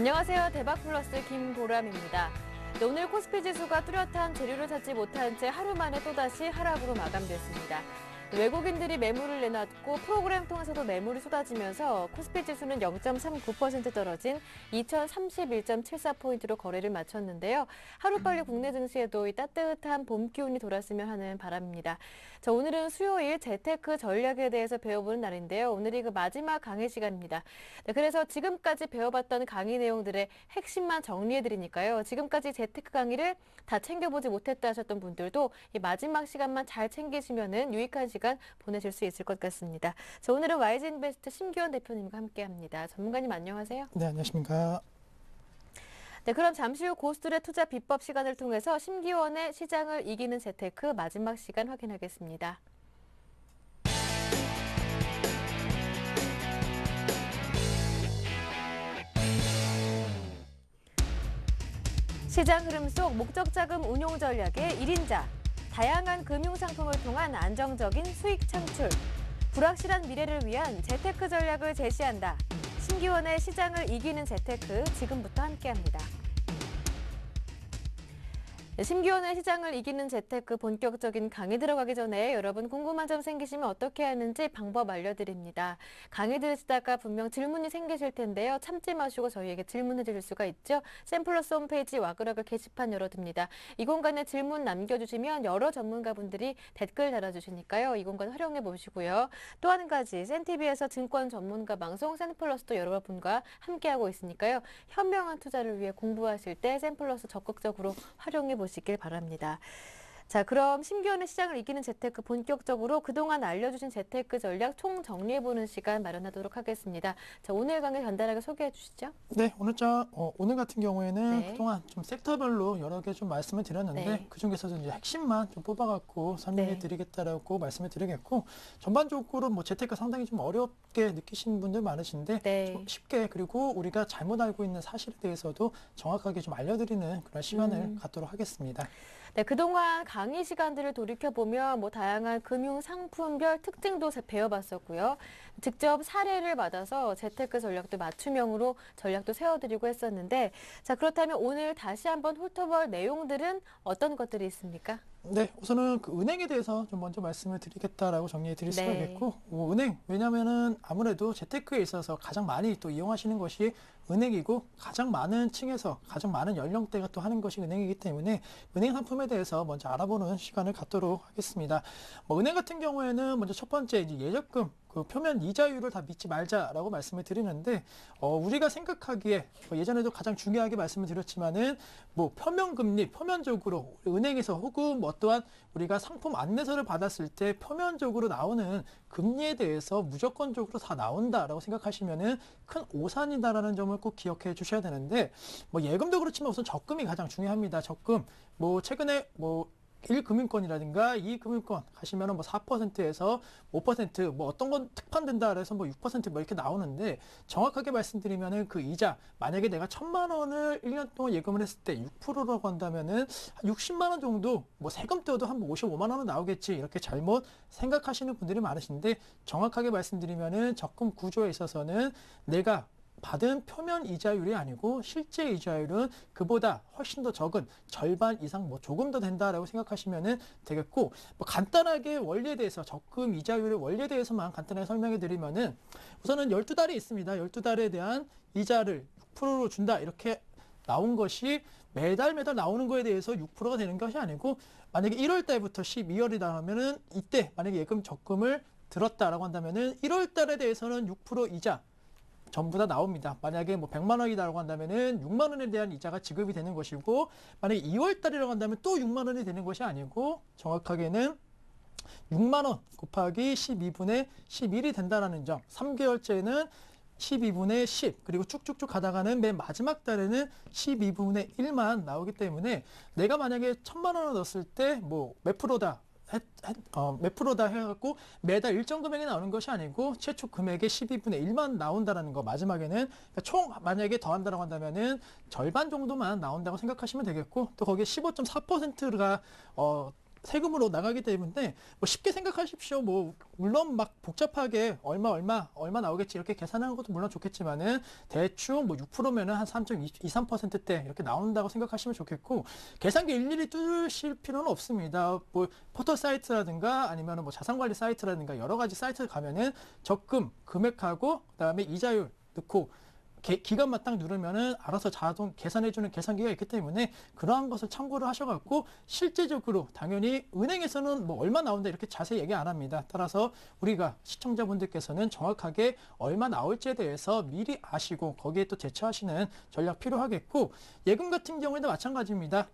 안녕하세요. 대박플러스 김보람입니다. 네, 오늘 코스피 지수가 뚜렷한 재료를 찾지 못한 채 하루 만에 또다시 하락으로 마감됐습니다. 외국인들이 매물을 내놨고 프로그램 통해서도 매물이 쏟아지면서 코스피 지수는 0.39% 떨어진 2031.74포인트로 거래를 마쳤는데요. 하루빨리 국내 증시에도 이 따뜻한 봄 기운이 돌았으면 하는 바람입니다. 자, 오늘은 수요일 재테크 전략에 대해서 배워보는 날인데요. 오늘이 그 마지막 강의 시간입니다. 네, 그래서 지금까지 배워봤던 강의 내용들의 핵심만 정리해드리니까요. 지금까지 재테크 강의를 다 챙겨보지 못했다 하셨던 분들도 이 마지막 시간만 잘 챙기시면은 유익한 시간 보내실 수 있을 것 같습니다. 자, 오늘은 YG인베스트 심기원 대표님과 함께합니다. 전문가님 안녕하세요. 네, 안녕하십니까. 네, 그럼 잠시 후 고수들의 투자 비법 시간을 통해서 심기원의 시장을 이기는 재테크 마지막 시간 확인하겠습니다. 시장 흐름 속 목적 자금 운용 전략의 1인자. 다양한 금융상품을 통한 안정적인 수익 창출, 불확실한 미래를 위한 재테크 전략을 제시한다. 심기원의 시장을 이기는 재테크, 지금부터 함께합니다. 심기원의 시장을 이기는 재테크 본격적인 강의 들어가기 전에 여러분 궁금한 점 생기시면 어떻게 하는지 방법 알려드립니다. 강의 들으시다가 분명 질문이 생기실 텐데요. 참지 마시고 저희에게 질문해 주실 수가 있죠. 샘플러스 홈페이지 와그라글 게시판 열어둡니다. 이 공간에 질문 남겨주시면 여러 전문가분들이 댓글 달아주시니까요. 이 공간 활용해 보시고요. 또 한 가지 센티비에서 증권 전문가 방송 샘플러스도 여러분과 함께하고 있으니까요. 현명한 투자를 위해 공부하실 때 샘플러스 적극적으로 활용해 보시길 바랍니다. 자, 그럼 심기원의 시장을 이기는 재테크 본격적으로 그동안 알려주신 재테크 전략 총 정리해보는 시간 마련하도록 하겠습니다. 자, 오늘 강의 간단하게 소개해 주시죠. 네, 오늘 같은 경우에는 네. 그동안 좀 섹터별로 여러 개 좀 말씀을 드렸는데 네. 그 중에서도 이제 핵심만 좀 뽑아갖고 설명해 네. 드리겠다라고 말씀을 드리겠고 전반적으로 뭐 재테크 상당히 좀 어렵게 느끼시는 분들 많으신데 네. 좀 쉽게 그리고 우리가 잘못 알고 있는 사실에 대해서도 정확하게 좀 알려드리는 그런 시간을 갖도록 하겠습니다. 네, 그동안 강의 시간들을 돌이켜보면 뭐 다양한 금융 상품별 특징도 배워봤었고요. 직접 사례를 받아서 재테크 전략도 맞춤형으로 전략도 세워드리고 했었는데, 자, 그렇다면 오늘 다시 한번 훑어볼 내용들은 어떤 것들이 있습니까? 네, 우선은 그 은행에 대해서 좀 먼저 말씀을 드리겠다라고 정리해 드릴 수가 네. 있겠고, 은행, 왜냐면은 아무래도 재테크에 있어서 가장 많이 또 이용하시는 것이 은행이고, 가장 많은 층에서 가장 많은 연령대가 또 하는 것이 은행이기 때문에 은행 상품에 대해서 먼저 알아보는 시간을 갖도록 하겠습니다. 은행 같은 경우에는 먼저 첫 번째 이제 예적금, 그 표면 이자율을 다 믿지 말자라고 말씀을 드리는데, 우리가 생각하기에 예전에도 가장 중요하게 말씀을 드렸지만은 뭐 표면금리, 표면적으로 은행에서 혹은 뭐 어떠한 우리가 상품 안내서를 받았을 때 표면적으로 나오는 금리에 대해서 무조건적으로 다 나온다라고 생각하시면은 큰 오산이다라는 점을 꼭 기억해 주셔야 되는데, 뭐 예금도 그렇지만 우선 적금이 가장 중요합니다. 적금, 뭐 최근에 뭐 1금융권이라든가 2금융권 가시면은 뭐 4%에서 5% 뭐 어떤 건 특판된다 그래서 뭐 6%뭐 이렇게 나오는데 정확하게 말씀드리면은 그 이자 만약에 내가 1,000만 원을 1년 동안 예금을 했을 때 6%라고 한다면은 한 60만 원 정도 뭐 세금 떼어도 한 55만 원은 나오겠지 이렇게 잘못 생각하시는 분들이 많으신데 정확하게 말씀드리면은 적금 구조에 있어서는 내가 받은 표면 이자율이 아니고 실제 이자율은 그보다 훨씬 더 적은 절반 이상 뭐 조금 더 된다라고 생각하시면 되겠고, 뭐 간단하게 원리에 대해서 적금 이자율의 원리에 대해서만 간단하게 설명해 드리면은 우선은 12달이 있습니다. 12달에 대한 이자를 6%로 준다 이렇게 나온 것이 매달 나오는 거에 대해서 6%가 되는 것이 아니고, 만약에 1월 달부터 12월이다 하면은 이때 만약에 예금 적금을 들었다라고 한다면은 1월 달에 대해서는 6% 이자 전부 다 나옵니다. 만약에 뭐 100만 원이라고 한다면은 6만 원에 대한 이자가 지급이 되는 것이고, 만약에 2월 달이라고 한다면 또 6만 원이 되는 것이 아니고 정확하게는 6만 원 곱하기 12분의 11이 된다라는 점. 3개월째는 12분의 10 그리고 쭉쭉쭉 가다가는 맨 마지막 달에는 12분의 1만 나오기 때문에 내가 만약에 1,000만 원을 넣었을 때 뭐 몇 프로다 몇 프로다 해갖고 매달 일정 금액이 나오는 것이 아니고 최초 금액의 12분의 1만 나온다라는 거. 마지막에는 그러니까 총 만약에 더한다라고 한다면은 절반 정도만 나온다고 생각하시면 되겠고, 또 거기에 15.4%가 세금으로 나가기 때문에 뭐 쉽게 생각하십시오. 뭐 물론 막 복잡하게 얼마 나오겠지 이렇게 계산하는 것도 물론 좋겠지만은 대충 뭐 6%면은 한 3.23%대 이렇게 나온다고 생각하시면 좋겠고 계산기 일일이 뚫으실 필요는 없습니다. 뭐 포털 사이트라든가 아니면은 뭐 자산관리 사이트라든가 여러 가지 사이트 가면은 적금 금액하고 그다음에 이자율 넣고 기간만 딱 누르면은 알아서 자동 계산해주는 계산기가 있기 때문에 그러한 것을 참고를 하셔갖고 실제적으로 당연히 은행에서는 뭐 얼마 나온다 이렇게 자세히 얘기 안 합니다. 따라서 우리가 시청자분들께서는 정확하게 얼마 나올지에 대해서 미리 아시고 거기에 또 대처하시는 전략 필요하겠고 예금 같은 경우에도 마찬가지입니다.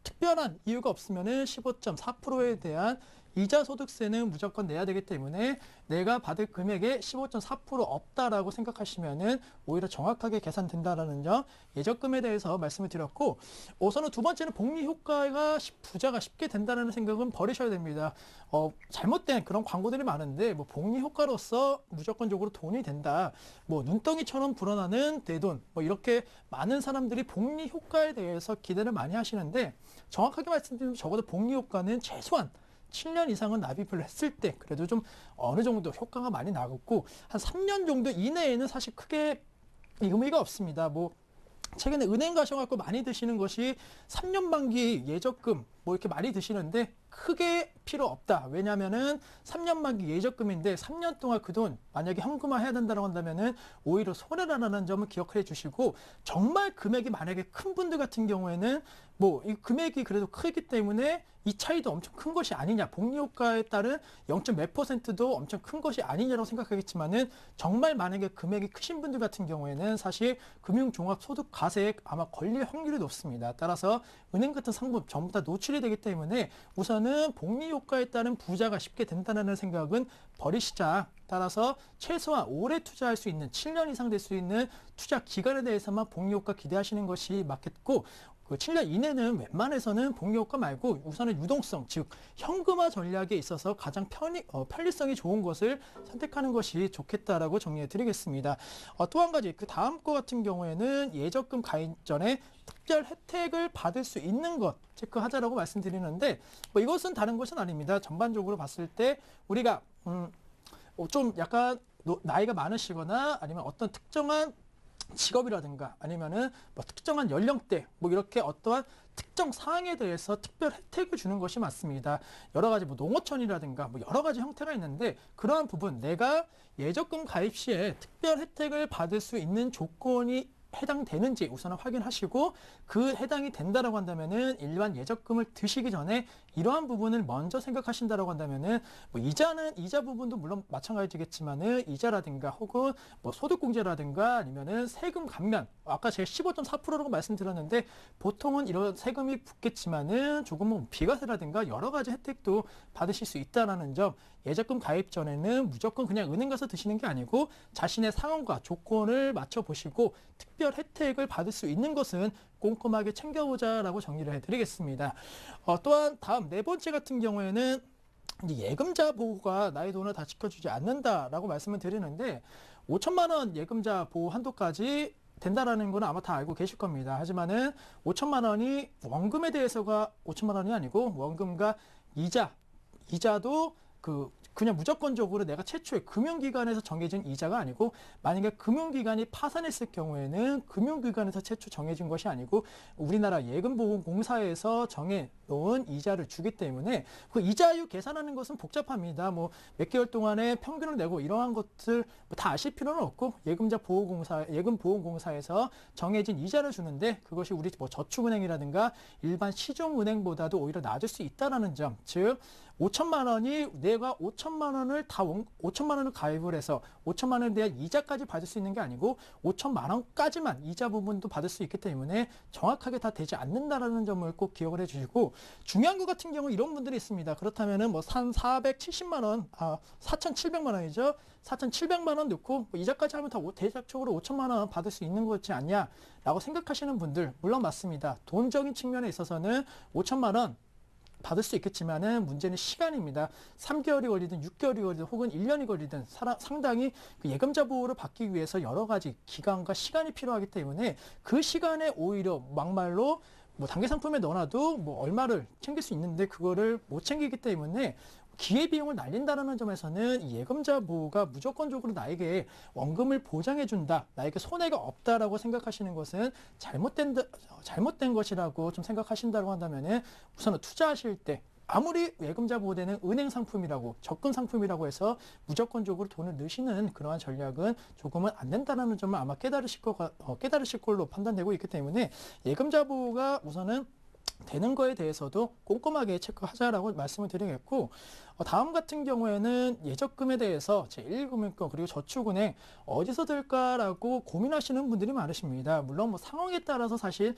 특별한 이유가 없으면은 15.4%에 대한 이자 소득세는 무조건 내야 되기 때문에 내가 받을 금액에 15.4% 없다라고 생각하시면은 오히려 정확하게 계산된다라는 점 예적금에 대해서 말씀을 드렸고 우선은 두 번째는 복리 효과가 부자가 쉽게 된다는 생각은 버리셔야 됩니다. 잘못된 그런 광고들이 많은데 뭐 복리 효과로서 무조건적으로 돈이 된다. 뭐 눈덩이처럼 불어나는 내 돈 뭐 이렇게 많은 사람들이 복리 효과에 대해서 기대를 많이 하시는데 정확하게 말씀드리면 적어도 복리 효과는 최소한 7년 이상은 납입을 했을 때 그래도 좀 어느 정도 효과가 많이 나겠고 한 3년 정도 이내에는 사실 크게 의미가 없습니다. 뭐 최근에 은행 가셔갖고 많이 드시는 것이 3년 만기 예적금 뭐 이렇게 많이 드시는데 크게 필요 없다. 왜냐면은 3년 만기 예적금인데 3년 동안 그 돈 만약에 현금화 해야 된다고 한다면은 오히려 손해라는 점을 기억해 주시고 정말 금액이 만약에 큰 분들 같은 경우에는 뭐 이 금액이 그래도 크기 때문에 이 차이도 엄청 큰 것이 아니냐. 복리 효과에 따른 0.몇 %도 엄청 큰 것이 아니냐라고 생각하겠지만은 정말 만약에 금액이 크신 분들 같은 경우에는 사실 금융종합소득과세에 아마 걸릴 확률이 높습니다. 따라서 은행 같은 상품 전부 다 노출이 되기 때문에 우선은 복리 효과에 따른 부자가 쉽게 된다는 생각은 버리시자. 따라서 최소한 오래 투자할 수 있는 7년 이상 될 수 있는 투자 기간에 대해서만 복리 효과 기대하시는 것이 맞겠고 그 7년 이내는 웬만해서는 복리 효과 말고 우선은 유동성, 즉 현금화 전략에 있어서 가장 편리성이 좋은 것을 선택하는 것이 좋겠다라고 정리해 드리겠습니다. 또 한 가지 그 다음 거 같은 경우에는 예적금 가입 전에 특별 혜택을 받을 수 있는 것 체크하자라고 말씀드리는데 뭐 이것은 다른 것은 아닙니다. 전반적으로 봤을 때 우리가 좀 약간 나이가 많으시거나 아니면 어떤 특정한 직업이라든가 아니면은 뭐 특정한 연령대 뭐 이렇게 어떠한 특정 사항에 대해서 특별 혜택을 주는 것이 맞습니다. 여러 가지 뭐 농어촌이라든가 뭐 여러 가지 형태가 있는데 그러한 부분 내가 예적금 가입 시에 특별 혜택을 받을 수 있는 조건이 해당되는지 우선은 확인하시고 그 해당이 된다라고 한다면은 일반 예적금을 드시기 전에 이러한 부분을 먼저 생각하신다라고 한다면은 뭐 이자 부분도 물론 마찬가지겠지만은 이자라든가 혹은 뭐 소득공제라든가 아니면은 세금 감면 아까 제가 15.4%라고 말씀드렸는데 보통은 이런 세금이 붙겠지만은 조금은 비과세라든가 여러 가지 혜택도 받으실 수 있다라는 점 예적금 가입 전에는 무조건 그냥 은행 가서 드시는 게 아니고 자신의 상황과 조건을 맞춰 보시고 특별 혜택을 받을 수 있는 것은 꼼꼼하게 챙겨보자라고 정리를 해드리겠습니다. 또한 다음 네 번째 같은 경우에는 예금자 보호가 나의 돈을 다 지켜주지 않는다라고 말씀을 드리는데 5천만 원 예금자 보호 한도까지 된다라는 거는 아마 다 알고 계실 겁니다. 하지만은 5천만 원이 원금에 대해서가 5천만 원이 아니고 원금과 이자도 그냥 무조건적으로 내가 최초에 금융기관에서 정해진 이자가 아니고 만약에 금융기관이 파산했을 경우에는 금융기관에서 최초 정해진 것이 아니고 우리나라 예금보험공사에서 정해놓은 이자를 주기 때문에 그 이자율 계산하는 것은 복잡합니다. 뭐 몇 개월 동안에 평균을 내고 이러한 것들 다 아실 필요는 없고 예금보험공사에서 정해진 이자를 주는데 그것이 우리 뭐 저축은행이라든가 일반 시중은행보다도 오히려 낮을 수 있다라는 점, 즉 5천만 원이 내가 5천만 원을 가입을 해서 5천만 원에 대한 이자까지 받을 수 있는 게 아니고 5천만 원까지만 이자 부분도 받을 수 있기 때문에 정확하게 다 되지 않는다라는 점을 꼭 기억을 해 주시고 중요한 것 같은 경우 이런 분들이 있습니다. 그렇다면은 뭐 470만 원, 4,700만 원이죠. 4,700만 원 넣고 뭐 이자까지 하면 다 대략적으로 5천만 원 받을 수 있는 거지 않냐라고 생각하시는 분들 물론 맞습니다. 돈적인 측면에 있어서는 5천만 원 받을 수 있겠지만은 문제는 시간입니다. 3개월이 걸리든 6개월이 걸리든 혹은 1년이 걸리든 상당히 그 예금자 보호를 받기 위해서 여러 가지 기간과 시간이 필요하기 때문에 그 시간에 오히려 막말로 뭐 단기 상품에 넣어놔도 뭐 얼마를 챙길 수 있는데 그거를 못 챙기기 때문에 기회비용을 날린다는 점에서는 이 예금자 보호가 무조건적으로 나에게 원금을 보장해준다, 나에게 손해가 없다라고 생각하시는 것은 잘못된 것이라고 좀 생각하신다고 한다면은 우선은 투자하실 때 아무리 예금자 보호되는 은행 상품이라고 접근 상품이라고 해서 무조건적으로 돈을 넣으시는 그러한 전략은 조금은 안 된다는 점을 아마 깨달으실 걸로 판단되고 있기 때문에 예금자 보호가 우선은 되는 거에 대해서도 꼼꼼하게 체크하자라고 말씀을 드리겠고, 다음 같은 경우에는 예적금에 대해서 제1금융권 그리고 저축은행 어디서 들까라고 고민하시는 분들이 많으십니다. 물론 뭐 상황에 따라서 사실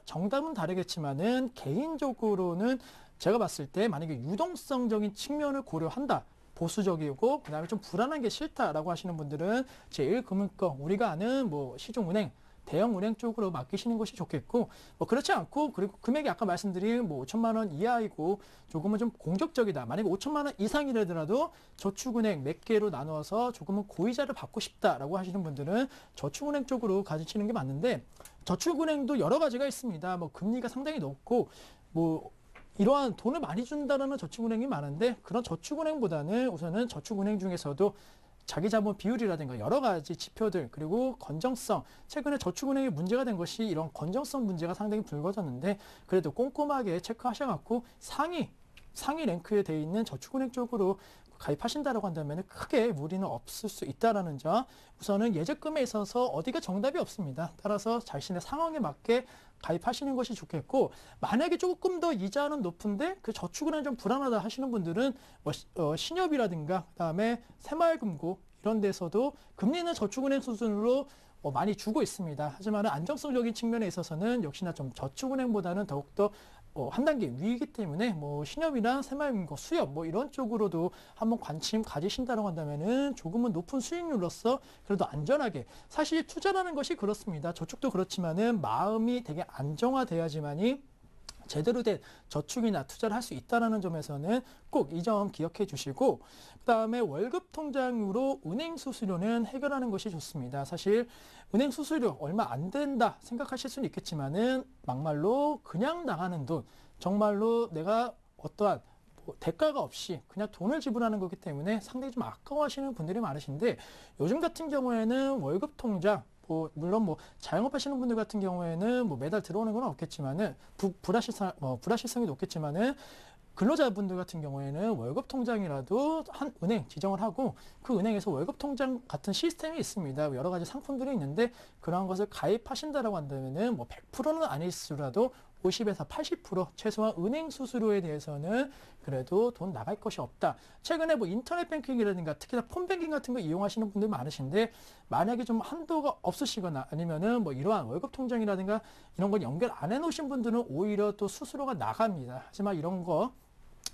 정답은 다르겠지만은 개인적으로는 제가 봤을 때 만약에 유동성적인 측면을 고려한다, 보수적이고 그다음에 좀 불안한 게 싫다라고 하시는 분들은 제1금융권 우리가 아는 뭐 시중은행, 대형은행 쪽으로 맡기시는 것이 좋겠고, 뭐 그렇지 않고, 그리고 금액이 아까 말씀드린 뭐 5천만 원 이하이고 조금은 좀 공격적이다, 만약에 5천만 원 이상이라더라도 저축은행 몇 개로 나누어서 조금은 고이자를 받고 싶다라고 하시는 분들은 저축은행 쪽으로 가지시는 게 맞는데, 저축은행도 여러 가지가 있습니다. 뭐 금리가 상당히 높고 뭐 이러한 돈을 많이 준다는 저축은행이 많은데, 그런 저축은행보다는 우선은 저축은행 중에서도 자기 자본 비율이라든가 여러 가지 지표들, 그리고 건정성, 최근에 저축은행이 문제가 된 것이 이런 건정성 문제가 상당히 불거졌는데, 그래도 꼼꼼하게 체크하셔갖고 상위 랭크에 되어 있는 저축은행 쪽으로 가입하신다라고 한다면 크게 무리는 없을 수 있다라는 점. 우선은 예적금에 있어서 어디가 정답이 없습니다. 따라서 자신의 상황에 맞게 가입하시는 것이 좋겠고, 만약에 조금 더 이자는 높은데 그 저축은행 좀 불안하다 하시는 분들은 뭐 신협이라든가 그다음에 새마을금고 이런 데서도 금리는 저축은행 수준으로 많이 주고 있습니다. 하지만 안정성적인 측면에 있어서는 역시나 좀 저축은행보다는 더욱더 한 단계 위이기 때문에 뭐 신협이나 새마을금고, 수협 뭐 이런 쪽으로도 한번 관심 가지신다고 한다면은 조금은 높은 수익률로서 그래도 안전하게, 사실 투자라는 것이 그렇습니다. 저축도 그렇지만은 마음이 되게 안정화돼야지만이 제대로 된 저축이나 투자를 할 수 있다는 점에서는 꼭 이 점 기억해 주시고, 그다음에 월급 통장으로 은행 수수료는 해결하는 것이 좋습니다. 사실 은행 수수료 얼마 안 된다 생각하실 수는 있겠지만은 막말로 그냥 나가는 돈, 정말로 내가 어떠한 대가가 없이 그냥 돈을 지불하는 거기 때문에 상당히 좀 아까워하시는 분들이 많으신데, 요즘 같은 경우에는 월급 통장, 물론 자영업 하시는 분들 같은 경우에는 매달 들어오는 건 없겠지만은 불확실성이 높겠지만은, 근로자분들 같은 경우에는 월급 통장이라도 한 은행 지정을 하고 그 은행에서 월급 통장 같은 시스템이 있습니다. 여러 가지 상품들이 있는데 그러한 것을 가입하신다라고 한다면은 100%는 아니더라도 50에서 80% 최소한 은행 수수료에 대해서는 그래도 돈 나갈 것이 없다. 최근에 인터넷 뱅킹이라든가 특히나 폰뱅킹 같은 거 이용하시는 분들 많으신데, 만약에 좀 한도가 없으시거나 아니면은 이러한 월급 통장이라든가 이런 걸 연결 안 해놓으신 분들은 오히려 또 수수료가 나갑니다. 하지만 이런 거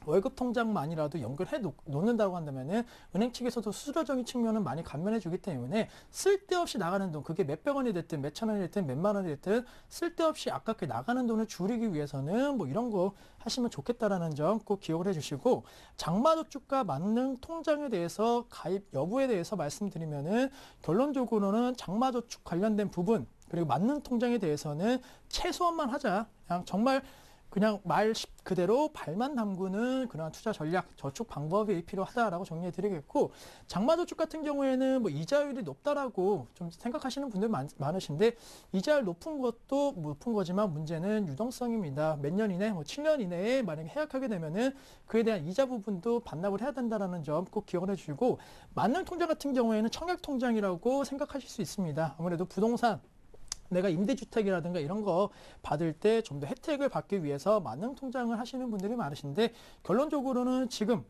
월급 통장만이라도 연결해 놓는다고 한다면은 은행 측에서도 수수료적인 측면은 많이 감면해 주기 때문에 쓸데없이 나가는 돈, 그게 몇백 원이 됐든 몇천 원이 됐든 몇만 원이 됐든 쓸데없이 아깝게 나가는 돈을 줄이기 위해서는 이런 거 하시면 좋겠다라는 점 꼭 기억을 해 주시고, 장마저축과 만능 통장에 대해서 가입 여부에 대해서 말씀드리면은 결론적으로는 장마저축 관련된 부분 그리고 만능 통장에 대해서는 최소한만 하자. 그냥 말 그대로 발만 담그는 그런 투자 전략, 저축 방법이 필요하다라고 정리해 드리겠고, 장마저축 같은 경우에는 이자율이 높다라고 좀 생각하시는 분들 많으신데, 이자율 높은 것도 높은 거지만 문제는 유동성입니다. 몇 년 이내, 7년 이내에 만약에 해약하게 되면은 그에 대한 이자 부분도 반납을 해야 된다는 점 꼭 기억을 해주시고, 만능 통장 같은 경우에는 청약 통장이라고 생각하실 수 있습니다. 아무래도 부동산, 내가 임대주택이라든가 이런 거 받을 때 좀 더 혜택을 받기 위해서 만능 통장을 하시는 분들이 많으신데, 결론적으로는 지금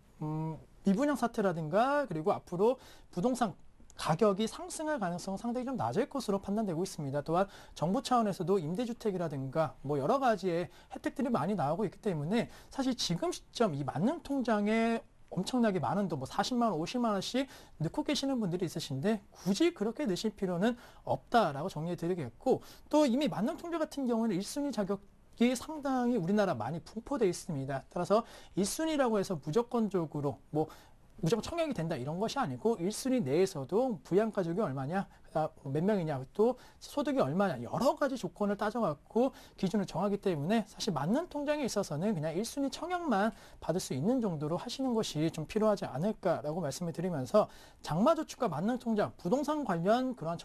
미분양 사태라든가 그리고 앞으로 부동산 가격이 상승할 가능성은 상당히 좀 낮을 것으로 판단되고 있습니다. 또한 정부 차원에서도 임대주택이라든가 여러 가지의 혜택들이 많이 나오고 있기 때문에, 사실 지금 시점 이 만능 통장에 엄청나게 많은 돈, 40만 원, 50만 원씩 넣고 계시는 분들이 있으신데 굳이 그렇게 넣으실 필요는 없다라고 정리해 드리겠고, 또 이미 만능 통장 같은 경우는 1순위 자격이 상당히 우리나라 많이 분포되어 있습니다. 따라서 1순위라고 해서 무조건적으로 무조건 청약이 된다 이런 것이 아니고 1순위 내에서도 부양 가족이 얼마냐, 몇 명이냐, 또 소득이 얼마냐 여러 가지 조건을 따져갖고 기준을 정하기 때문에 사실 맞는 통장에 있어서는 그냥 1순위 청약만 받을 수 있는 정도로 하시는 것이 좀 필요하지 않을까라고 말씀을 드리면서 장마저축과 맞는 통장, 부동산 관련 그러한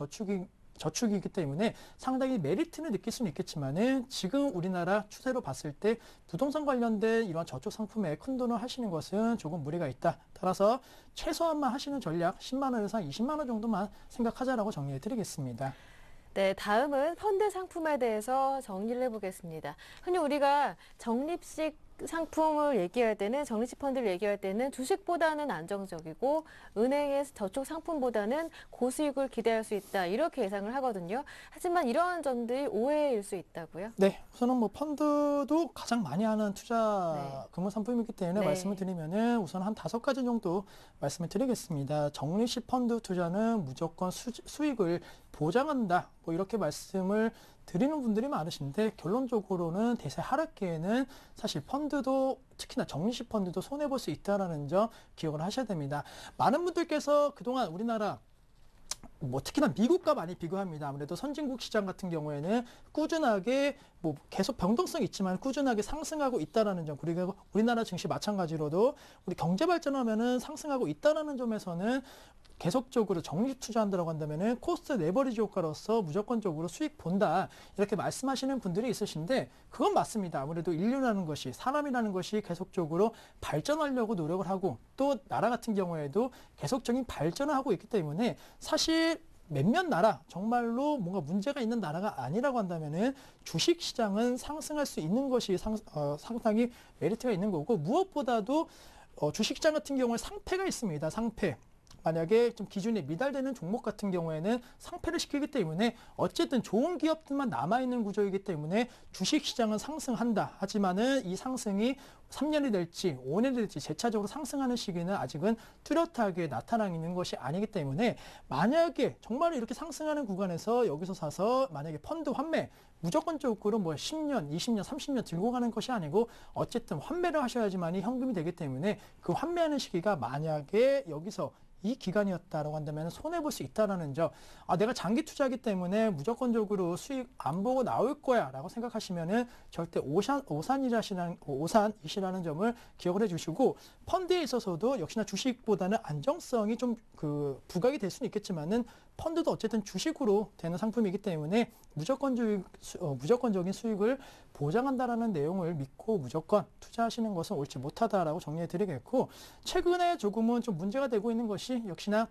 저축이기 때문에 상당히 메리트는 느낄 수는 있겠지만은 지금 우리나라 추세로 봤을 때 부동산 관련된 이런 저축 상품에 큰 돈을 하시는 것은 조금 무리가 있다. 따라서 최소한만 하시는 전략 10만 원에서 20만 원 정도만 생각하자라고 정리해 드리겠습니다. 네, 다음은 펀드 상품에 대해서 정리를 해보겠습니다. 흔히 우리가 적립식 상품을 얘기할 때는, 적립식 펀드를 얘기할 때는 주식보다는 안정적이고 은행의 저축 상품보다는 고수익을 기대할 수 있다, 이렇게 예상을 하거든요. 하지만 이러한 점들이 오해일 수 있다고요? 네, 우선은 뭐 펀드도 가장 많이 하는 투자 네. 금융 상품이기 때문에 네. 말씀을 드리면은 우선 한 5가지 정도 말씀을 드리겠습니다. 적립식 펀드 투자는 무조건 수익을 보장한다. 뭐 이렇게 말씀을 드리는 분들이 많으신데 결론적으로는 대세 하락기에는 사실 펀드도 특히나 적립식 펀드도 손해볼 수 있다는 점 기억을 하셔야 됩니다. 많은 분들께서 그동안 우리나라 뭐 특히나 미국과 많이 비교합니다. 아무래도 선진국 시장 같은 경우에는 꾸준하게 뭐 계속 변동성이 있지만 꾸준하게 상승하고 있다라는 점, 그리고 우리나라 증시 마찬가지로도 우리 경제 발전하면은 상승하고 있다라는 점에서는 계속적으로 적립 투자한다고 한다면은 코스트 레버리지 효과로서 무조건적으로 수익 본다 이렇게 말씀하시는 분들이 있으신데 그건 맞습니다. 아무래도 인류라는 것이, 사람이라는 것이 계속적으로 발전하려고 노력을 하고 또 나라 같은 경우에도 계속적인 발전을 하고 있기 때문에 사실 몇몇 나라, 정말로 뭔가 문제가 있는 나라가 아니라고 한다면은 주식 시장은 상승할 수 있는 것이 상당히 메리트가 있는 거고, 무엇보다도 주식 시장 같은 경우에 상패가 있습니다. 상패. 만약에 좀 기준에 미달되는 종목 같은 경우에는 상패를 시키기 때문에 어쨌든 좋은 기업들만 남아있는 구조이기 때문에 주식시장은 상승한다. 하지만은 이 상승이 3년이 될지 5년이 될지 재차적으로 상승하는 시기는 아직은 뚜렷하게 나타나는 것이 아니기 때문에 만약에 정말 이렇게 상승하는 구간에서 여기서 사서 만약에 펀드 환매 무조건적으로 뭐 10년, 20년, 30년 들고 가는 것이 아니고 어쨌든 환매를 하셔야지만이 현금이 되기 때문에 그 환매하는 시기가 만약에 여기서 이 기간이었다라고 한다면 손해볼 수 있다라는 점, 내가 장기 투자하기 때문에 무조건적으로 수익 안 보고 나올 거야 라고 생각하시면은 절대 오산이시라는 점을 기억을 해주시고, 펀드에 있어서도 역시나 주식보다는 안정성이 좀 부각이 될 수는 있겠지만은 펀드도 어쨌든 주식으로 되는 상품이기 때문에 무조건적인 수익을 보장한다라는 내용을 믿고 무조건 투자하시는 것은 옳지 못하다라고 정리해 드리겠고, 최근에 조금은 좀 문제가 되고 있는 것이 역시나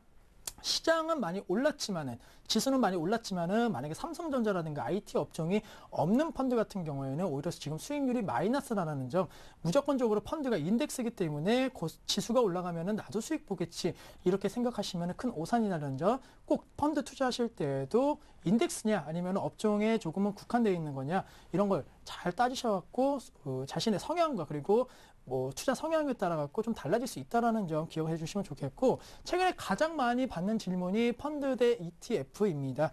시장은 많이 올랐지만은, 지수는 많이 올랐지만은 만약에 삼성전자라든가 IT 업종이 없는 펀드 같은 경우에는 오히려 지금 수익률이 마이너스라는 점, 무조건적으로 펀드가 인덱스이기 때문에 지수가 올라가면은 나도 수익 보겠지 이렇게 생각하시면은 큰 오산이라는 점, 꼭 펀드 투자하실 때에도 인덱스냐 아니면 업종에 조금은 국한되어 있는 거냐 이런 걸 잘 따지셔갖고 자신의 성향과 그리고 뭐 투자 성향에 따라 갖고 좀 달라질 수 있다라는 점 기억해 주시면 좋겠고, 최근에 가장 많이 받는 질문이 펀드 대 ETF입니다.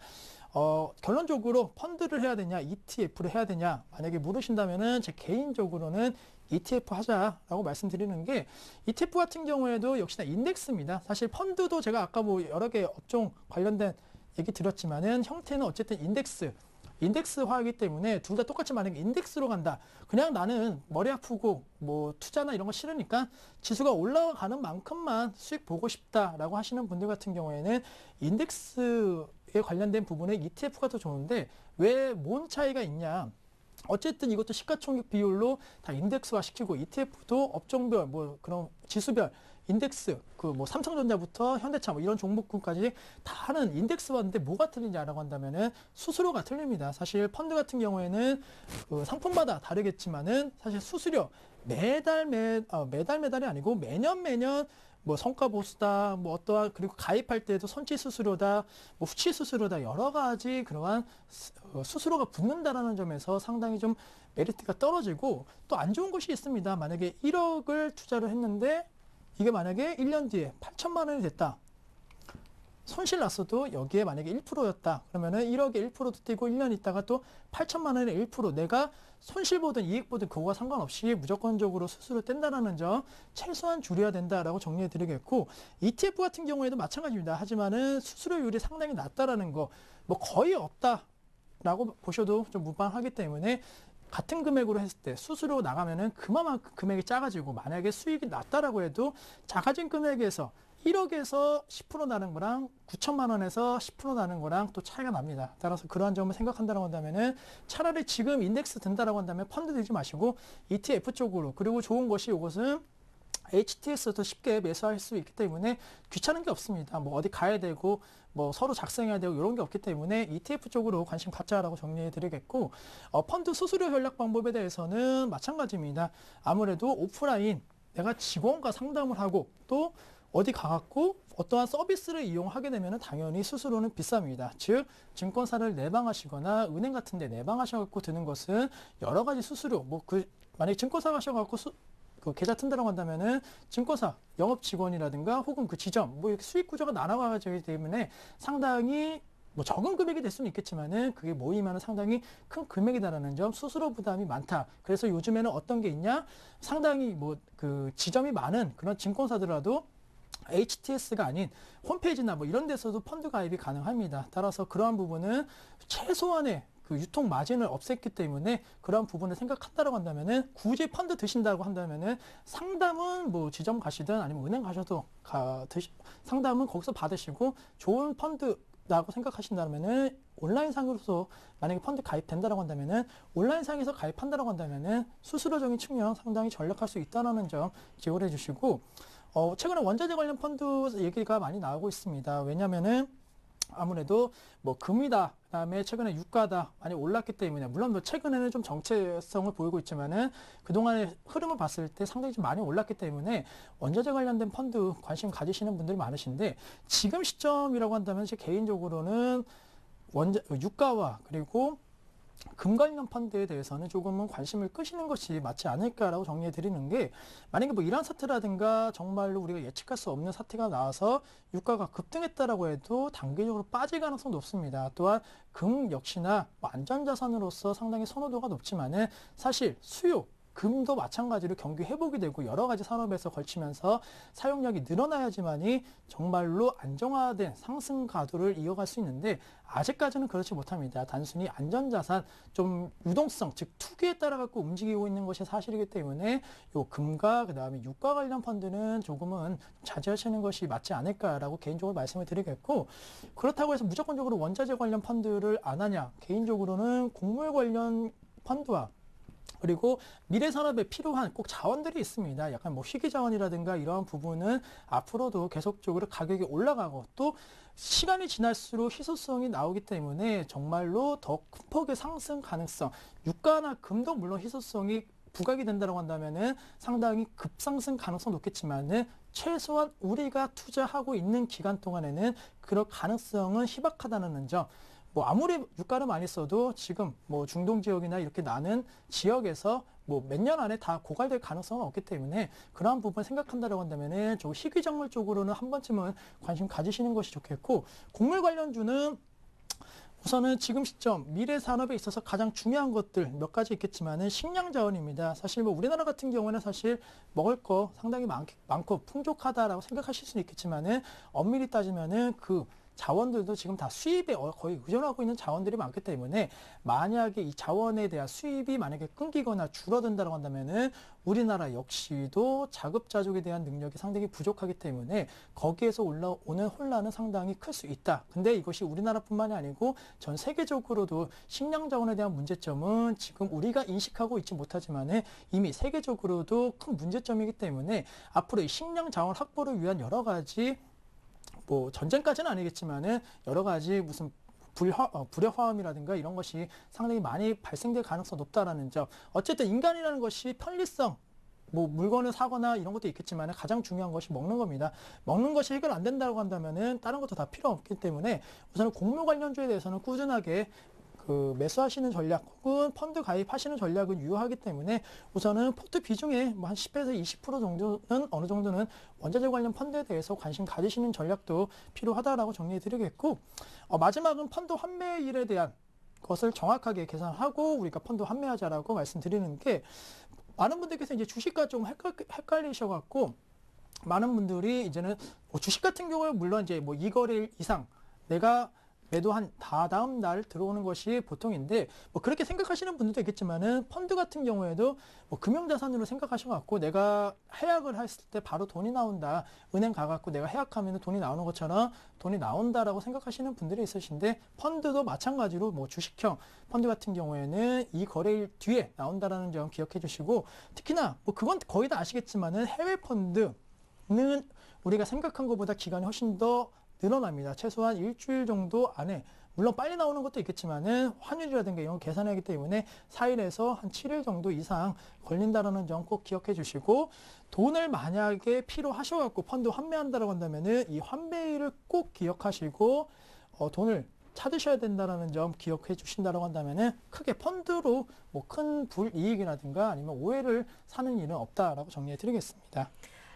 결론적으로 펀드를 해야 되냐, ETF를 해야 되냐 만약에 물으신다면은 제 개인적으로는 ETF 하자라고 말씀드리는 게, ETF 같은 경우에도 역시나 인덱스입니다. 사실 펀드도 제가 아까 뭐 여러 개 업종 관련된 얘기 드렸지만은 형태는 어쨌든 인덱스화이기 때문에 둘 다 똑같이 만약에 인덱스로 간다. 그냥 나는 머리 아프고 뭐 투자나 이런 거 싫으니까 지수가 올라가는 만큼만 수익 보고 싶다라고 하시는 분들 같은 경우에는 인덱스에 관련된 부분에 ETF가 더 좋은데, 왜 뭔 차이가 있냐? 어쨌든 이것도 시가총액 비율로 다 인덱스화 시키고 ETF도 업종별 뭐 그런 지수별 인덱스 뭐 삼성전자부터 현대차 뭐 이런 종목군까지 다 하는 인덱스화인데 뭐가 틀리냐라고 한다면은 수수료가 틀립니다. 사실 펀드 같은 경우에는 상품마다 다르겠지만은 사실 수수료 매달이 아니고 매년 뭐 성과 보수다, 뭐 어떠한, 그리고 가입할 때도 선취 수수료다, 뭐 후취 수수료다, 여러 가지 그러한 수수료가 붙는다라는 점에서 상당히 좀 메리트가 떨어지고, 또 안 좋은 것이 있습니다. 만약에 1억을 투자를 했는데 이게 만약에 1년 뒤에 8천만 원이 됐다. 손실 났어도 여기에 만약에 1%였다. 그러면은 1억에 1%도 뛰고 1년 있다가 또 8천만 원에 1% 내가 손실 보든 이익 보든 그거와 상관없이 무조건적으로 수수료 뗀다라는 점 최소한 줄여야 된다라고 정리해 드리겠고 ETF 같은 경우에도 마찬가지입니다. 하지만은 수수료율이 상당히 낮다라는 거 뭐 거의 없다라고 보셔도 좀 무방하기 때문에 같은 금액으로 했을 때 수수료 나가면은 그만큼 금액이 작아지고 만약에 수익이 낮다라고 해도 작아진 금액에서 1억에서 10% 나는 거랑 9천만 원에서 10% 나는 거랑 또 차이가 납니다. 따라서 그러한 점을 생각한다고 한다면은 차라리 지금 인덱스 든다라고 한다면 펀드 들지 마시고 ETF 쪽으로 그리고 좋은 것이 이것은 HTS도 쉽게 매수할 수 있기 때문에 귀찮은 게 없습니다. 뭐 어디 가야 되고 뭐 서로 작성해야 되고 이런 게 없기 때문에 ETF 쪽으로 관심 갖자라고 정리해 드리겠고 펀드 수수료 전략 방법에 대해서는 마찬가지입니다. 아무래도 오프라인 내가 직원과 상담을 하고 또 어디 가갖고 어떠한 서비스를 이용하게 되면 당연히 수수료는 비쌉니다. 즉 증권사를 내방하시거나 은행 같은 데 내방하셔갖고 드는 것은 여러 가지 수수료 만약에 증권사 가셔갖고 그 계좌 튼다라고 한다면은 증권사 영업 직원이라든가 혹은 그 지점 이렇게 수익 구조가 나눠가지기 때문에 상당히 적은 금액이 될 수는 있겠지만은 그게 모이면 상당히 큰 금액이다라는 점 수수료 부담이 많다. 그래서 요즘에는 어떤 게 있냐? 상당히 그 지점이 많은 그런 증권사들라도 HTS가 아닌 홈페이지나 이런 데서도 펀드 가입이 가능합니다. 따라서 그러한 부분은 최소한의 그 유통 마진을 없앴기 때문에 그런 부분을 생각한다고 한다면은 굳이 펀드 드신다고 한다면은 상담은 지점 가시든 아니면 은행 가셔도 상담은 거기서 받으시고 좋은 펀드라고 생각하신다면은 온라인 상으로서 만약에 펀드 가입된다고 한다면은 온라인 상에서 가입한다고 한다면은 수수료적인 측면 상당히 전략할 수 있다는 점 기억을 해주시고 최근에 원자재 관련 펀드 얘기가 많이 나오고 있습니다. 왜냐면은 아무래도 금이다, 그다음에 최근에 유가다 많이 올랐기 때문에 물론 최근에는 좀 정체성을 보이고 있지만은 그동안의 흐름을 봤을 때 상당히 좀 많이 올랐기 때문에 원자재 관련된 펀드 관심 가지시는 분들이 많으신데 지금 시점이라고 한다면 제 개인적으로는 유가와 그리고 금 관련 펀드에 대해서는 조금은 관심을 끄시는 것이 맞지 않을까라고 정리해 드리는 게 만약에 이란 사태라든가 정말로 우리가 예측할 수 없는 사태가 나와서 유가가 급등했다라고 해도 단기적으로 빠질 가능성도 높습니다. 또한 금 역시나 안전자산으로서 상당히 선호도가 높지만은 사실 수요 금도 마찬가지로 경기 회복이 되고 여러 가지 산업에서 걸치면서 사용량이 늘어나야지만이 정말로 안정화된 상승 가도를 이어갈 수 있는데 아직까지는 그렇지 못합니다. 단순히 안전자산, 좀 유동성, 즉 투기에 따라 갖고 움직이고 있는 것이 사실이기 때문에 요 금과 그다음에 유가 관련 펀드는 조금은 자제하시는 것이 맞지 않을까라고 개인적으로 말씀을 드리겠고 그렇다고 해서 무조건적으로 원자재 관련 펀드를 안 하냐? 개인적으로는 곡물 관련 펀드와 그리고 미래 산업에 필요한 꼭 자원들이 있습니다. 약간 희귀 자원이라든가 이러한 부분은 앞으로도 계속적으로 가격이 올라가고 또 시간이 지날수록 희소성이 나오기 때문에 정말로 더 큰 폭의 상승 가능성, 유가나 금도 물론 희소성이 부각이 된다고 한다면은 상당히 급상승 가능성 높겠지만은 최소한 우리가 투자하고 있는 기간 동안에는 그럴 가능성은 희박하다는 점. 아무리 유가를 많이 써도 지금 중동 지역이나 이렇게 나는 지역에서 몇 년 안에 다 고갈될 가능성은 없기 때문에 그러한 부분 생각한다고 한다면은 좀 희귀작물 쪽으로는 한 번쯤은 관심 가지시는 것이 좋겠고 곡물 관련주는 우선은 지금 시점 미래 산업에 있어서 가장 중요한 것들 몇 가지 있겠지만은 식량 자원입니다. 사실 우리나라 같은 경우는 사실 먹을 거 상당히 많고 풍족하다라고 생각하실 수는 있겠지만은 엄밀히 따지면은 그 자원들도 지금 다 수입에 거의 의존하고 있는 자원들이 많기 때문에 만약에 이 자원에 대한 수입이 만약에 끊기거나 줄어든다고 한다면은 우리나라 역시도 자급자족에 대한 능력이 상당히 부족하기 때문에 거기에서 올라오는 혼란은 상당히 클 수 있다. 근데 이것이 우리나라뿐만이 아니고 전 세계적으로도 식량 자원에 대한 문제점은 지금 우리가 인식하고 있지 못하지만은 이미 세계적으로도 큰 문제점이기 때문에 앞으로 이 식량 자원 확보를 위한 여러 가지 전쟁까지는 아니겠지만은 여러 가지 무슨 불협화음이라든가 이런 것이 상당히 많이 발생될 가능성이 높다라는 점. 어쨌든 인간이라는 것이 편리성, 물건을 사거나 이런 것도 있겠지만 가장 중요한 것이 먹는 겁니다. 먹는 것이 해결 안 된다고 한다면은 다른 것도 다 필요 없기 때문에 우선은 곡물 관련주에 대해서는 꾸준하게 그 매수하시는 전략 혹은 펀드 가입하시는 전략은 유효하기 때문에 우선은 포트 비중의 뭐 한 10에서 20% 정도는 어느 정도는 원자재 관련 펀드에 대해서 관심 가지시는 전략도 필요하다라고 정리해 드리겠고, 마지막은 펀드 환매일에 대한 것을 정확하게 계산하고 우리가 펀드 환매하자라고 말씀드리는 게, 많은 분들께서 이제 주식과 좀 헷갈리셔갖고 많은 분들이 이제는 뭐 주식 같은 경우에 물론 이제 뭐 2거래일 이상 내가 매도한 다음 날 들어오는 것이 보통인데, 뭐 그렇게 생각하시는 분들도 있겠지만은 펀드 같은 경우에도 뭐 금융자산으로 생각하셔갖고 내가 해약을 했을 때 바로 돈이 나온다, 은행 가갖고 내가 해약하면 돈이 나오는 것처럼 돈이 나온다라고 생각하시는 분들이 있으신데, 펀드도 마찬가지로 뭐 주식형 펀드 같은 경우에는 이 거래일 뒤에 나온다라는 점 기억해 주시고, 특히나 뭐 그건 거의 다 아시겠지만은 해외 펀드는 우리가 생각한 것보다 기간이 훨씬 더 늘어납니다. 최소한 일주일 정도 안에, 물론 빨리 나오는 것도 있겠지만은 환율이라든가 이런 거 계산하기 때문에 4일에서 한 7일 정도 이상 걸린다라는 점 꼭 기억해 주시고, 돈을 만약에 필요하셔갖고 펀드 환매한다라고 한다면은 이 환매일을 꼭 기억하시고 돈을 찾으셔야 된다라는 점 기억해 주신다라고 한다면은 크게 펀드로 뭐 큰 불이익이라든가 아니면 오해를 사는 일은 없다라고 정리해 드리겠습니다.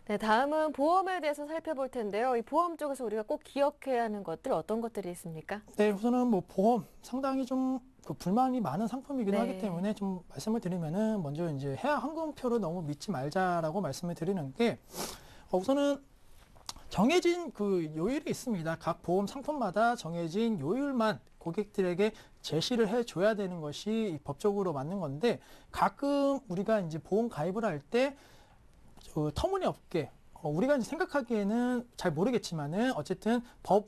네, 다음은 보험에 대해서 살펴볼 텐데요. 이 보험 쪽에서 우리가 꼭 기억해야 하는 것들 어떤 것들이 있습니까? 네, 우선은 뭐 보험 상당히 좀 그 불만이 많은 상품이기도 네. 하기 때문에 좀 말씀을 드리면은, 먼저 이제 해약 항공표를 너무 믿지 말자라고 말씀을 드리는 게, 우선은 정해진 그 요일이 있습니다. 각 보험 상품마다 정해진 요일만 고객들에게 제시를 해줘야 되는 것이 법적으로 맞는 건데, 가끔 우리가 이제 보험 가입을 할 때 터무니없게 우리가 이제 생각하기에는 잘 모르겠지만은 어쨌든 법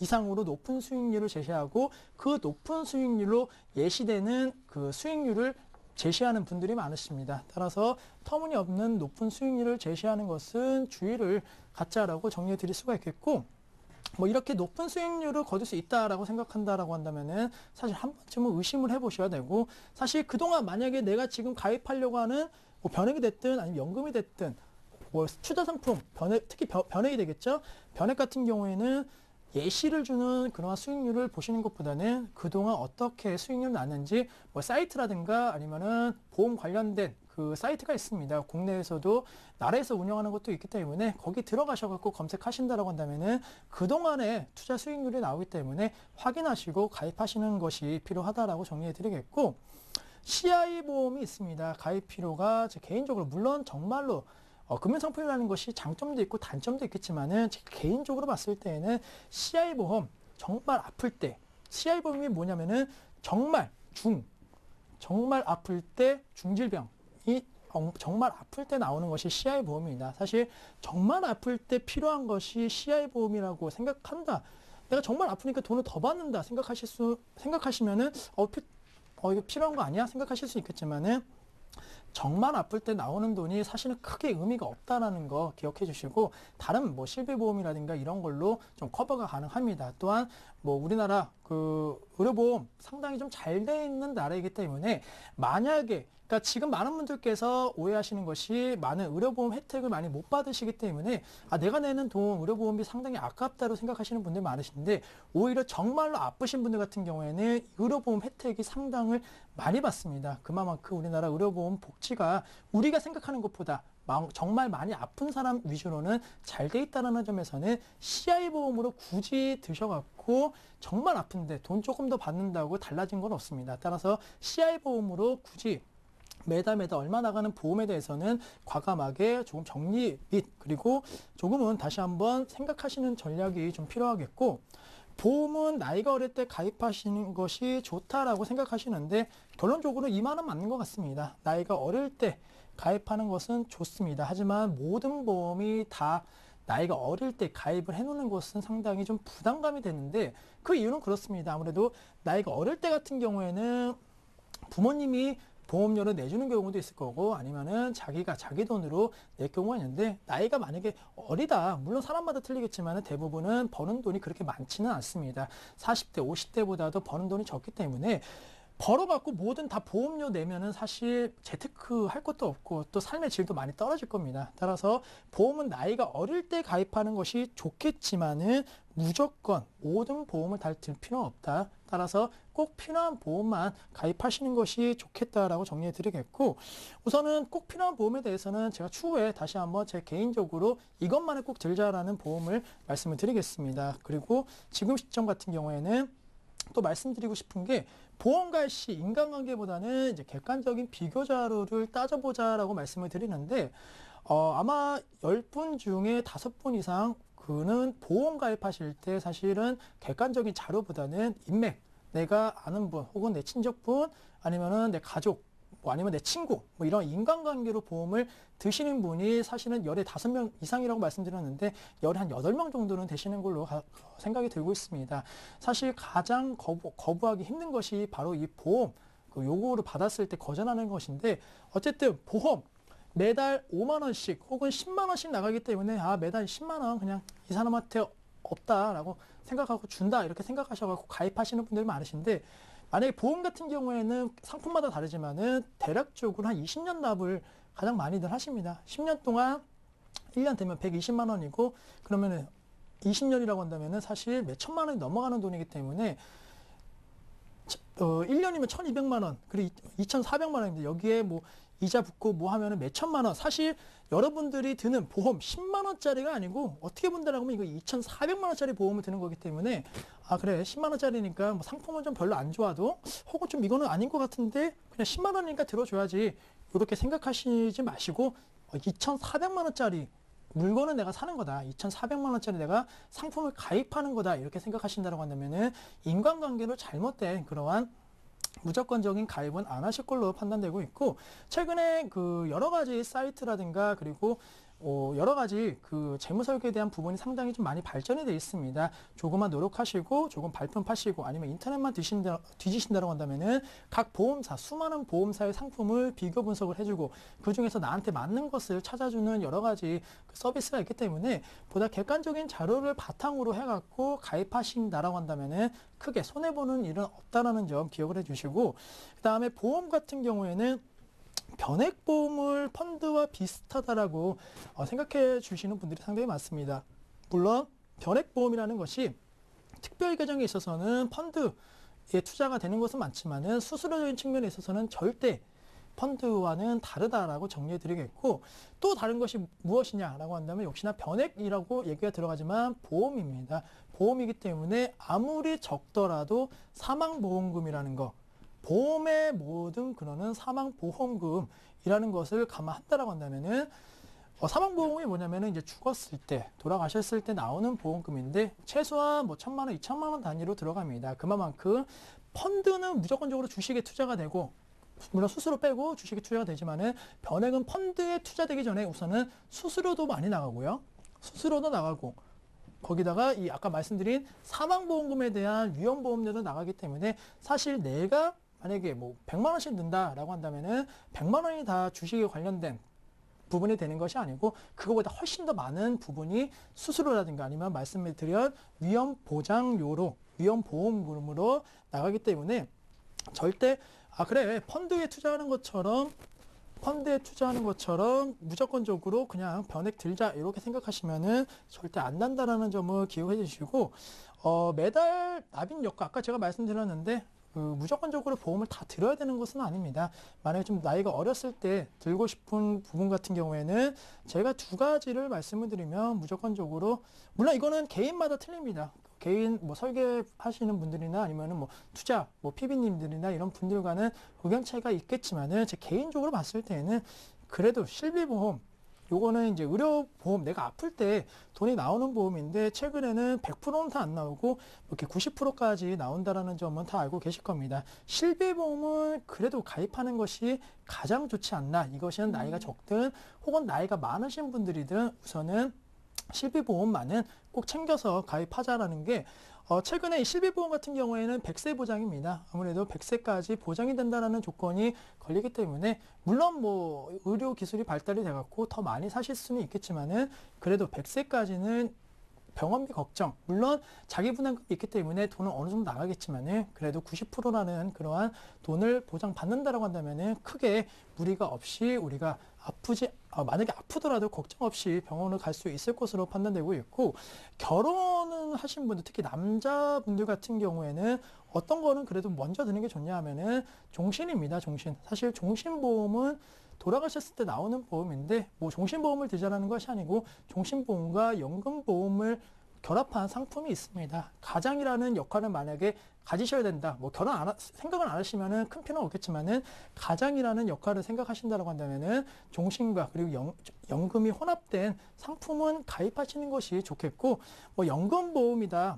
이상으로 높은 수익률을 제시하고 그 높은 수익률로 예시되는 그 수익률을 제시하는 분들이 많으십니다. 따라서 터무니없는 높은 수익률을 제시하는 것은 주의를 갖자라고 정리해 드릴 수가 있겠고, 뭐 이렇게 높은 수익률을 거둘 수 있다라고 생각한다라고 한다면은 사실 한 번쯤은 의심을 해보셔야 되고, 사실 그동안 만약에 내가 지금 가입하려고 하는 뭐 변액이 됐든 아니면 연금이 됐든 뭐 투자 상품, 특히 변액이 되겠죠. 변액 같은 경우에는 예시를 주는 그러한 수익률을 보시는 것보다는 그동안 어떻게 수익률 났는지 뭐 사이트라든가 아니면은 보험 관련된 그 사이트가 있습니다. 국내에서도 나라에서 운영하는 것도 있기 때문에 거기 들어가셔갖고 검색하신다라고 한다면은 그동안의 투자 수익률이 나오기 때문에 확인하시고 가입하시는 것이 필요하다라고 정리해 드리겠고, CI 보험이 있습니다. 가입 필요가 제 개인적으로, 물론 정말로 금융상품이라는 것이 장점도 있고 단점도 있겠지만은 제가 개인적으로 봤을 때에는 CI 보험, 정말 아플 때, CI 보험이 뭐냐면은 정말 아플 때 중질병이 정말 아플 때 나오는 것이 CI 보험입니다. 사실 정말 아플 때 필요한 것이 CI 보험이라고 생각한다. 내가 정말 아프니까 돈을 더 받는다 생각하시면은 이거 필요한 거 아니야? 생각하실 수 있겠지만은 정말 아플 때 나오는 돈이 사실은 크게 의미가 없다라는 거 기억해 주시고, 다른 뭐 실비보험이라든가 이런 걸로 좀 커버가 가능합니다. 또한 뭐 우리나라 그 의료보험 상당히 좀 잘 돼 있는 나라이기 때문에, 만약에 그러니까 지금 많은 분들께서 오해하시는 것이 많은 의료보험 혜택을 많이 못 받으시기 때문에 내가 내는 돈 의료보험비 상당히 아깝다고 생각하시는 분들 많으신데, 오히려 정말로 아프신 분들 같은 경우에는 의료보험 혜택이 상당을 많이 받습니다. 그만큼 우리나라 의료보험 복지가 우리가 생각하는 것보다 정말 많이 아픈 사람 위주로는 잘 돼 있다는 점에서는 CI 보험으로 굳이 드셔갖고 정말 아픈데 돈 조금 더 받는다고 달라진 건 없습니다. 따라서 CI 보험으로 굳이 매달 얼마 나가는 보험에 대해서는 과감하게 조금 정리 및 그리고 조금은 다시 한번 생각하시는 전략이 좀 필요하겠고, 보험은 나이가 어릴 때 가입하시는 것이 좋다라고 생각하시는데 결론적으로 이 말은 맞는 것 같습니다. 나이가 어릴 때 가입하는 것은 좋습니다. 하지만 모든 보험이 다 나이가 어릴 때 가입을 해놓는 것은 상당히 좀 부담감이 되는데, 그 이유는 그렇습니다. 아무래도 나이가 어릴 때 같은 경우에는 부모님이 보험료를 내주는 경우도 있을 거고, 아니면은 자기가 자기 돈으로 낼 경우가 있는데, 나이가 만약에 어리다, 물론 사람마다 틀리겠지만 대부분은 버는 돈이 그렇게 많지는 않습니다. 40대, 50대보다도 버는 돈이 적기 때문에 벌어갖고 뭐든 다 보험료 내면은 사실 재테크 할 것도 없고 또 삶의 질도 많이 떨어질 겁니다. 따라서 보험은 나이가 어릴 때 가입하는 것이 좋겠지만은 무조건 모든 보험을 다 들 필요는 없다. 따라서 꼭 필요한 보험만 가입하시는 것이 좋겠다라고 정리해 드리겠고, 우선은 꼭 필요한 보험에 대해서는 제가 추후에 다시 한번 제 개인적으로 이것만에 꼭 들자라는 보험을 말씀을 드리겠습니다. 그리고 지금 시점 같은 경우에는 또 말씀드리고 싶은 게, 보험 가입 시 인간관계보다는 이제 객관적인 비교 자료를 따져보자라고 말씀을 드리는데, 아마 10분 중에 5분 이상 그는 보험 가입하실 때 사실은 객관적인 자료보다는 인맥, 내가 아는 분 혹은 내 친척분 아니면은 내 가족 뭐 아니면 내 친구 뭐 이런 인간관계로 보험을 드시는 분이 사실은 열에 5명 이상이라고 말씀드렸는데 열에 한 8명 정도는 되시는 걸로 생각이 들고 있습니다. 사실 가장 거부하기 힘든 것이 바로 이 보험 그 요구를 받았을 때 거절하는 것인데, 어쨌든 보험 매달 5만 원씩 혹은 10만 원씩 나가기 때문에 매달 10만 원 그냥 이 사람한테 없다라고 생각하고 준다 이렇게 생각하셔서 가입하시는 분들이 많으신데, 만약에 보험 같은 경우에는 상품마다 다르지만은 대략적으로 한 20년 납을 가장 많이들 하십니다. 10년 동안 1년 되면 120만 원이고, 그러면은 20년이라고 한다면은 사실 몇 천만 원이 넘어가는 돈이기 때문에 1년이면 1200만 원, 그리고 2400만 원인데 여기에 뭐 이자 붙고 뭐 하면은 몇 천만 원, 사실 여러분들이 드는 보험 10만 원짜리가 아니고 어떻게 본다라고 하면 이거 2400만 원짜리 보험을 드는 거기 때문에 그래 10만 원짜리니까 뭐 상품은 좀 별로 안 좋아도 혹은 좀 이거는 아닌 것 같은데 그냥 10만 원이니까 들어줘야지 이렇게 생각하시지 마시고 2400만 원짜리 물건은 내가 사는 거다, 2,400만 원짜리 내가 상품을 가입하는 거다 이렇게 생각하신다고 한다면은 인간관계로 잘못된 그러한 무조건적인 가입은 안 하실 걸로 판단되고 있고, 최근에 그 여러 가지 사이트라든가 그리고 여러 가지 그 재무 설계에 대한 부분이 상당히 좀 많이 발전이 되어 있습니다. 조금만 노력하시고 조금 발품 파시고 아니면 인터넷만 뒤지신다고 한다면은 각 보험사, 수많은 보험사의 상품을 비교 분석을 해주고 그 중에서 나한테 맞는 것을 찾아주는 여러 가지 그 서비스가 있기 때문에 보다 객관적인 자료를 바탕으로 해갖고 가입하신다라고 한다면은 크게 손해보는 일은 없다라는 점 기억을 해주시고, 그 다음에 보험 같은 경우에는 변액보험을 펀드와 비슷하다라고 생각해 주시는 분들이 상당히 많습니다. 물론 변액보험이라는 것이 특별 계정에 있어서는 펀드에 투자가 되는 것은 많지만은 수수료적인 측면에 있어서는 절대 펀드와는 다르다라고 정리해 드리겠고, 또 다른 것이 무엇이냐라고 한다면 역시나 변액이라고 얘기가 들어가지만 보험입니다. 보험이기 때문에 아무리 적더라도 사망보험금이라는 거, 보험의 모든 근원은 사망보험금이라는 것을 감안한다라고 한다면은 사망보험이 뭐냐면은 이제 죽었을 때, 돌아가셨을 때 나오는 보험금인데 최소한 뭐 1,000만 원, 2,000만 원 단위로 들어갑니다. 그만큼 펀드는 무조건적으로 주식에 투자가 되고, 물론 수수료 빼고 주식에 투자가 되지만은 변액은 펀드에 투자되기 전에 우선은 수수료도 많이 나가고요. 수수료도 나가고 거기다가 이 아까 말씀드린 사망보험금에 대한 위험보험료도 나가기 때문에 사실 내가 만약에 뭐 100만 원씩 든다라고 한다면은 100만 원이 다 주식에 관련된 부분이 되는 것이 아니고 그거보다 훨씬 더 많은 부분이 수수료라든가 아니면 말씀드린 위험보장료로, 위험보험금으로 나가기 때문에 절대 그래 펀드에 투자하는 것처럼 무조건적으로 그냥 변액 들자 이렇게 생각하시면은 절대 안 난다라는 점을 기억해 주시고, 매달 납입 여건 아까 제가 말씀드렸는데 무조건적으로 보험을 다 들어야 되는 것은 아닙니다. 만약에 좀 나이가 어렸을 때 들고 싶은 부분 같은 경우에는 제가 2가지를 말씀을 드리면 무조건적으로, 물론 이거는 개인마다 틀립니다. 개인 뭐 설계하시는 분들이나 아니면은 뭐 투자 뭐 PB님들이나 이런 분들과는 의견 차이가 있겠지만은 제 개인적으로 봤을 때는 그래도 실비보험, 요거는 이제 의료보험, 내가 아플 때 돈이 나오는 보험인데 최근에는 100%는 다 안 나오고 이렇게 90%까지 나온다라는 점은 다 알고 계실 겁니다. 실비보험을 그래도 가입하는 것이 가장 좋지 않나. 이것은 나이가 적든 혹은 나이가 많으신 분들이든 우선은 실비보험만은 꼭 챙겨서 가입하자라는 게, 최근에 이 실비보험 같은 경우에는 100세 보장입니다. 아무래도 100세까지 보장이 된다는 조건이 걸리기 때문에 물론 뭐 의료 기술이 발달이 돼갖고 더 많이 사실 수는 있겠지만은 그래도 100세까지는 병원비 걱정, 물론 자기 부담금이 있기 때문에 돈은 어느 정도 나가겠지만은 그래도 90%라는 그러한 돈을 보장받는다라고 한다면은 크게 무리가 없이 우리가 만약에 아프더라도 걱정 없이 병원을 갈 수 있을 것으로 판단되고 있고, 결혼은 결혼하신 분들, 특히 남자분들 같은 경우에는 어떤 거는 그래도 먼저 드는 게 좋냐 하면은 종신입니다. 종신. 사실 종신보험은 돌아가셨을 때 나오는 보험인데 뭐 종신보험을 들자라는 것이 아니고 종신보험과 연금보험을 결합한 상품이 있습니다. 가장이라는 역할을 만약에 가지셔야 된다. 뭐 생각을 안 하시면은 큰 필요는 없겠지만은 가장이라는 역할을 생각하신다고 한다면은 종신과 그리고 연금이 혼합된 상품은 가입하시는 것이 좋겠고, 뭐 연금보험이다.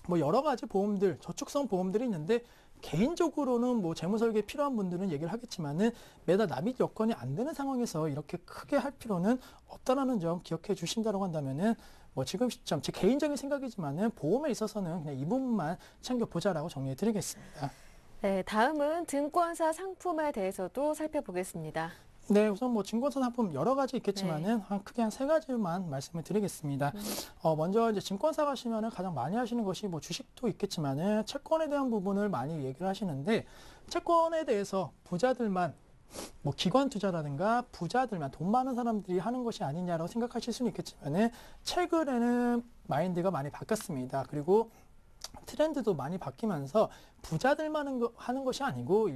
뭐 여러 가지 보험들, 저축성 보험들이 있는데 개인적으로는 뭐 재무설계 필요한 분들은 얘기를 하겠지만은 매달 납입 여건이 안 되는 상황에서 이렇게 크게 할 필요는 없다라는 점 기억해 주신다고 한다면은 뭐 지금 시점 제 개인적인 생각이지만은 보험에 있어서는 그냥 이 부분만 챙겨보자라고 정리해 드리겠습니다. 네, 다음은 증권사 상품에 대해서도 살펴보겠습니다. 네, 우선 뭐 증권사 상품 여러 가지 네. 있겠지만은 크게 한 세 가지만 말씀을 드리겠습니다. 먼저 이제 증권사 가시면은 가장 많이 하시는 것이 뭐 주식도 있겠지만은 채권에 대한 부분을 많이 얘기를 하시는데, 채권에 대해서 부자들만 뭐 기관 투자라든가 부자들만, 돈 많은 사람들이 하는 것이 아니냐라고 생각하실 수는 있겠지만은 최근에는 마인드가 많이 바뀌었습니다. 그리고 트렌드도 많이 바뀌면서 부자들만 하는 것이 아니고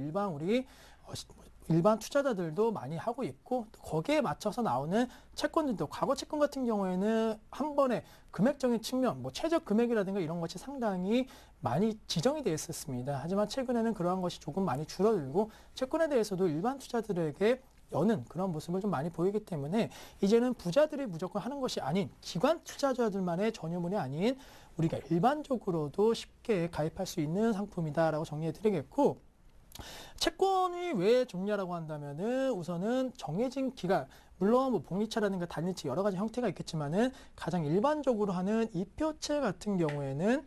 일반 투자자들도 많이 하고 있고, 거기에 맞춰서 나오는 채권들도, 과거 채권 같은 경우에는 한 번에 금액적인 측면, 뭐 최저 금액이라든가 이런 것이 상당히 많이 지정이 되어 있었습니다. 하지만 최근에는 그러한 것이 조금 많이 줄어들고 채권에 대해서도 일반 투자들에게 여는 그런 모습을 좀 많이 보이기 때문에 이제는 부자들이 무조건 하는 것이 아닌, 기관 투자자들만의 전유물이 아닌 우리가 일반적으로도 쉽게 가입할 수 있는 상품이다라고 정리해 드리겠고, 채권이 왜 좋냐라고 한다면은 우선은 정해진 기간, 물론 뭐 복리차라든가 단일치 여러 가지 형태가 있겠지만은 가장 일반적으로 하는 이표채 같은 경우에는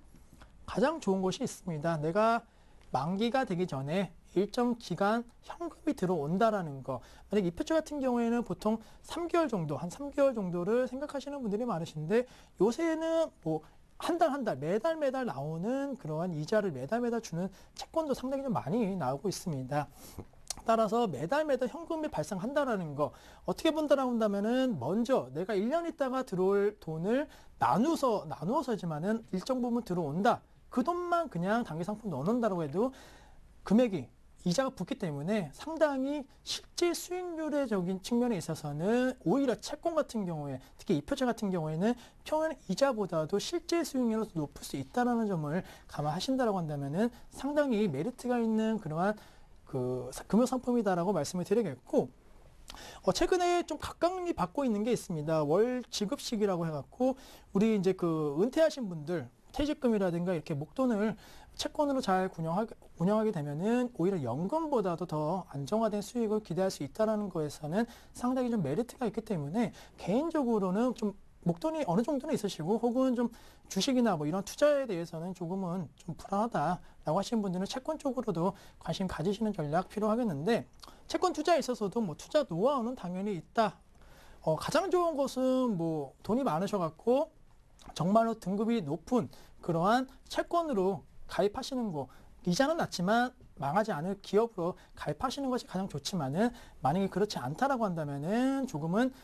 가장 좋은 것이 있습니다. 내가 만기가 되기 전에 일정 기간 현금이 들어온다라는 거. 만약 이표채 같은 경우에는 보통 3개월 정도, 한 3개월 정도를 생각하시는 분들이 많으신데, 요새는 뭐 한 달, 매달 나오는 그러한 이자를 매달 주는 채권도 상당히 좀 많이 나오고 있습니다. 따라서 매달 현금이 발생한다라는 거, 어떻게 본다라고 한다면은 먼저 내가 1년 있다가 들어올 돈을 나누어서지만은 일정 부분 들어온다. 그 돈만 그냥 단기 상품 넣어놓는다고 해도 금액이, 이자가 붙기 때문에 상당히 실제 수익률의적인 측면에 있어서는 오히려 채권 같은 경우에, 특히 이표채 같은 경우에는 평균 이자보다도 실제 수익률이 더 높을 수 있다는 점을 감안하신다고 한다면은 상당히 메리트가 있는 그러한 그 금융 상품이다라고 말씀을 드리겠고, 최근에 좀 각광이 받고 있는 게 있습니다. 월 지급식이라고 해갖고 우리 이제 그 은퇴하신 분들 퇴직금이라든가 이렇게 목돈을 채권으로 잘 운영하게 되면은 오히려 연금보다도 더 안정화된 수익을 기대할 수 있다는 거에서는 상당히 좀 메리트가 있기 때문에 개인적으로는 좀 목돈이 어느 정도는 있으시고 혹은 좀 주식이나 뭐 이런 투자에 대해서는 조금은 좀 불안하다라고 하시는 분들은 채권 쪽으로도 관심 가지시는 전략 필요하겠는데, 채권 투자에 있어서도 뭐 투자 노하우는 당연히 있다. 가장 좋은 것은 뭐 돈이 많으셔갖고 정말로 등급이 높은 그러한 채권으로 가입하시는 거, 이자는 낮지만 망하지 않을 기업으로 가입하시는 것이 가장 좋지만은, 만약에 그렇지 않다라고 한다면은 조금은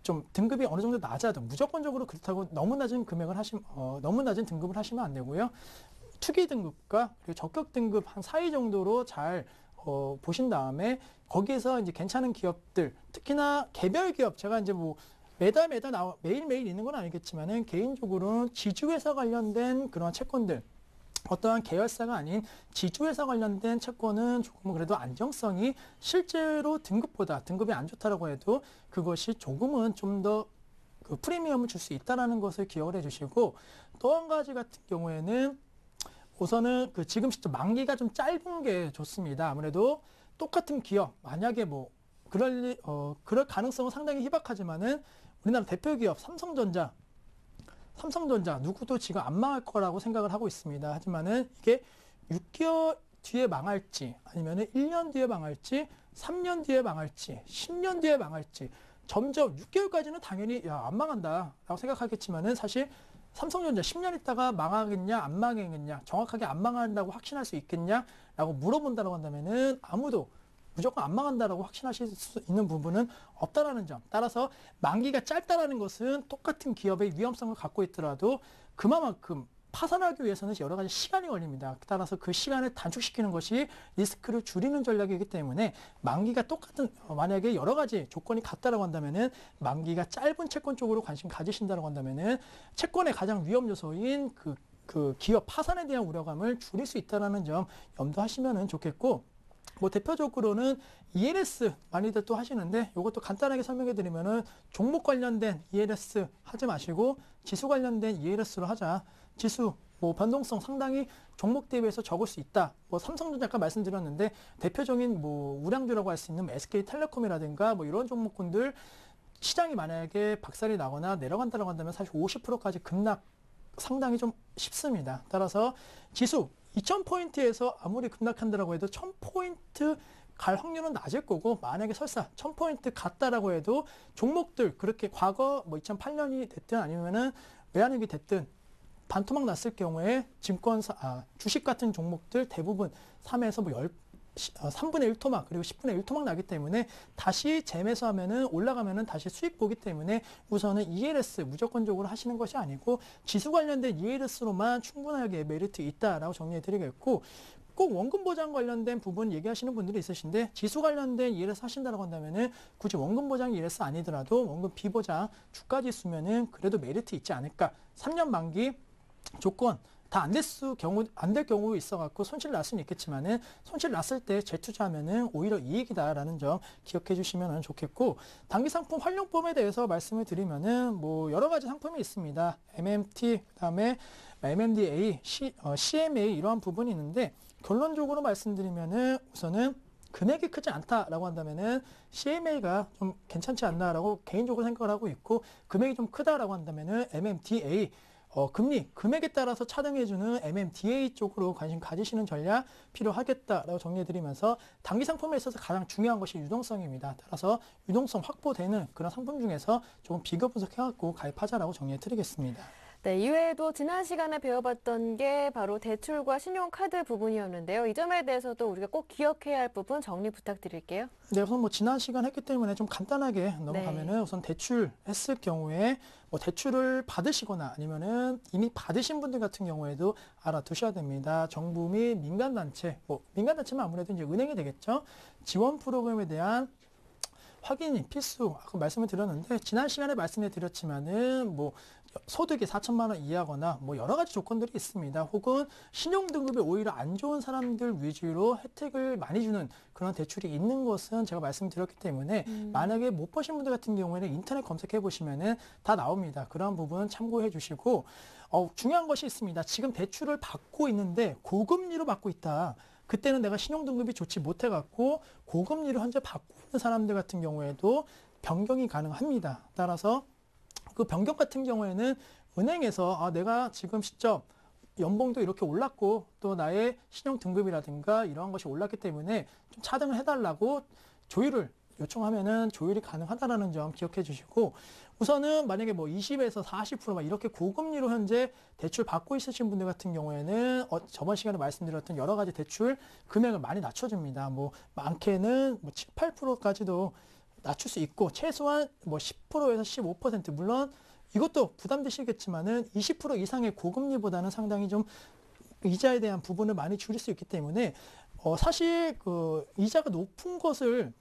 좀 등급이 어느 정도 낮아도, 무조건적으로 그렇다고 너무 낮은 너무 낮은 등급을 하시면 안 되고요. 투기 등급과 그리고 적격 등급 한 사이 정도로 잘 보신 다음에 거기에서 이제 괜찮은 기업들, 특히나 개별 기업, 제가 이제 뭐 매일매일 있는 건 아니겠지만은 개인적으로는 지주회사 관련된 그런 채권들, 어떠한 계열사가 아닌 지주회사 관련된 채권은 조금은 그래도 안정성이 실제로 등급이 안 좋다라고 해도 그것이 조금은 좀 더 그 프리미엄을 줄 수 있다는 것을 기억을 해주시고, 또 한 가지 같은 경우에는 우선은 그 지금 시점 만기가 좀 짧은 게 좋습니다. 아무래도 똑같은 기업, 만약에 뭐 그럴 가능성은 상당히 희박하지만은 우리나라 대표 기업 삼성전자 누구도 지금 안 망할 거라고 생각을 하고 있습니다. 하지만은 이게 6개월 뒤에 망할지, 아니면은 1년 뒤에 망할지, 3년 뒤에 망할지, 10년 뒤에 망할지, 점점 6개월까지는 당연히 안 망한다라고 생각하겠지만은, 사실 삼성전자 10년 있다가 망하겠냐 안 망하겠냐, 정확하게 안 망한다고 확신할 수 있겠냐라고 물어본다고 한다면은 아무도 무조건 안 망한다라고 확신하실 수 있는 부분은 없다라는 점. 따라서 만기가 짧다라는 것은 똑같은 기업의 위험성을 갖고 있더라도 그만큼 파산하기 위해서는 여러 가지 시간이 걸립니다. 따라서 그 시간을 단축시키는 것이 리스크를 줄이는 전략이기 때문에 만기가 똑같은 만약에 여러 가지 조건이 같다라고 한다면은 만기가 짧은 채권 쪽으로 관심 가지신다라고 한다면은 채권의 가장 위험 요소인 그 기업 파산에 대한 우려감을 줄일 수 있다라는 점 염두하시면 좋겠고, 뭐 대표적으로는 ELS 많이들 또 하시는데 이것도 간단하게 설명해 드리면은 종목 관련된 ELS 하지 마시고 지수 관련된 ELS로 하자. 지수 뭐 변동성 상당히 종목 대비해서 적을 수 있다. 뭐 삼성전자 아까 말씀드렸는데 대표적인 뭐 우량주라고 할 수 있는 SK텔레콤이라든가 뭐 이런 종목군들 시장이 만약에 박살이 나거나 내려간다고 한다면 사실 50%까지 급락 상당히 좀 쉽습니다. 따라서 지수 2000포인트에서 아무리 급락한다라고 해도 1000포인트 갈 확률은 낮을 거고, 만약에 설사 1000포인트 갔다라고 해도 종목들 그렇게 과거 뭐 2008년이 됐든 아니면은 외환위기 됐든 반토막 났을 경우에 주식 같은 종목들 대부분 3에서 뭐 3분의 1 토막 그리고 10분의 1 토막 나기 때문에 다시 재매수하면은 올라가면은 다시 수익 보기 때문에 우선은 ELS 무조건적으로 하시는 것이 아니고 지수 관련된 ELS로만 충분하게 메리트 있다라고 정리해 드리겠고, 꼭 원금 보장 관련된 부분 얘기하시는 분들이 있으신데 지수 관련된 ELS 하신다고 한다면은 굳이 원금 보장 ELS 아니더라도 원금 비보장 주가 지수면은 그래도 메리트 있지 않을까. 3년 만기 조건 다 안 될 경우 있어갖고 손실 날 수는 있겠지만은 손실 났을 때 재투자하면은 오히려 이익이다라는 점 기억해 주시면 좋겠고, 단기 상품 활용법에 대해서 말씀을 드리면은 뭐 여러 가지 상품이 있습니다. MMT, 그다음에 MMDA, CMA 이러한 부분이 있는데 결론적으로 말씀드리면은 우선은 금액이 크지 않다라고 한다면은 CMA가 좀 괜찮지 않나라고 개인적으로 생각을 하고 있고, 금액이 좀 크다라고 한다면은 MMDA 금액에 따라서 차등해주는 MMDA 쪽으로 관심 가지시는 전략 필요하겠다라고 정리해드리면서 단기 상품에 있어서 가장 중요한 것이 유동성입니다. 따라서 유동성 확보되는 그런 상품 중에서 조금 비교 분석해갖고 가입하자라고 정리해드리겠습니다. 네, 이외에도 지난 시간에 배워봤던 게 바로 대출과 신용카드 부분이었는데요. 이 점에 대해서도 우리가 꼭 기억해야 할 부분 정리 부탁드릴게요. 네, 우선 뭐 지난 시간 했기 때문에 좀 간단하게 넘어가면은 네. 우선 대출 했을 경우에 뭐 대출을 받으시거나 아니면은 이미 받으신 분들 같은 경우에도 알아두셔야 됩니다. 정부 및 민간단체, 뭐 민간단체면 아무래도 이제 은행이 되겠죠. 지원 프로그램에 대한 확인이 필수. 아까 말씀을 드렸는데 지난 시간에 말씀해 드렸지만은 뭐 소득이 4천만 원 이하거나 뭐 여러 가지 조건들이 있습니다. 혹은 신용 등급이 오히려 안 좋은 사람들 위주로 혜택을 많이 주는 그런 대출이 있는 것은 제가 말씀드렸기 때문에 만약에 못 보신 분들 같은 경우에는 인터넷 검색해 보시면은 다 나옵니다. 그런 부분 참고해 주시고, 중요한 것이 있습니다. 지금 대출을 받고 있는데 고금리로 받고 있다. 그때는 내가 신용 등급이 좋지 못해 갖고 고금리로 현재 받고 있는 사람들 같은 경우에도 변경이 가능합니다. 따라서 그 변경 같은 경우에는 은행에서 내가 지금 시점 연봉도 이렇게 올랐고 또 나의 신용 등급이라든가 이러한 것이 올랐기 때문에 좀 차등을 해달라고 조율을 요청하면은 조율이 가능하다라는 점 기억해 주시고, 우선은 만약에 뭐 20에서 40%막 이렇게 고금리로 현재 대출 받고 있으신 분들 같은 경우에는 저번 시간에 말씀드렸던 여러 가지 대출 금액을 많이 낮춰줍니다. 뭐 많게는 뭐 7, 8%까지도 낮출 수 있고 최소한 뭐 10%에서 15% 물론 이것도 부담되시겠지만은 20% 이상의 고금리보다는 상당히 좀 이자에 대한 부분을 많이 줄일 수 있기 때문에 사실 그 이자가 높은 것을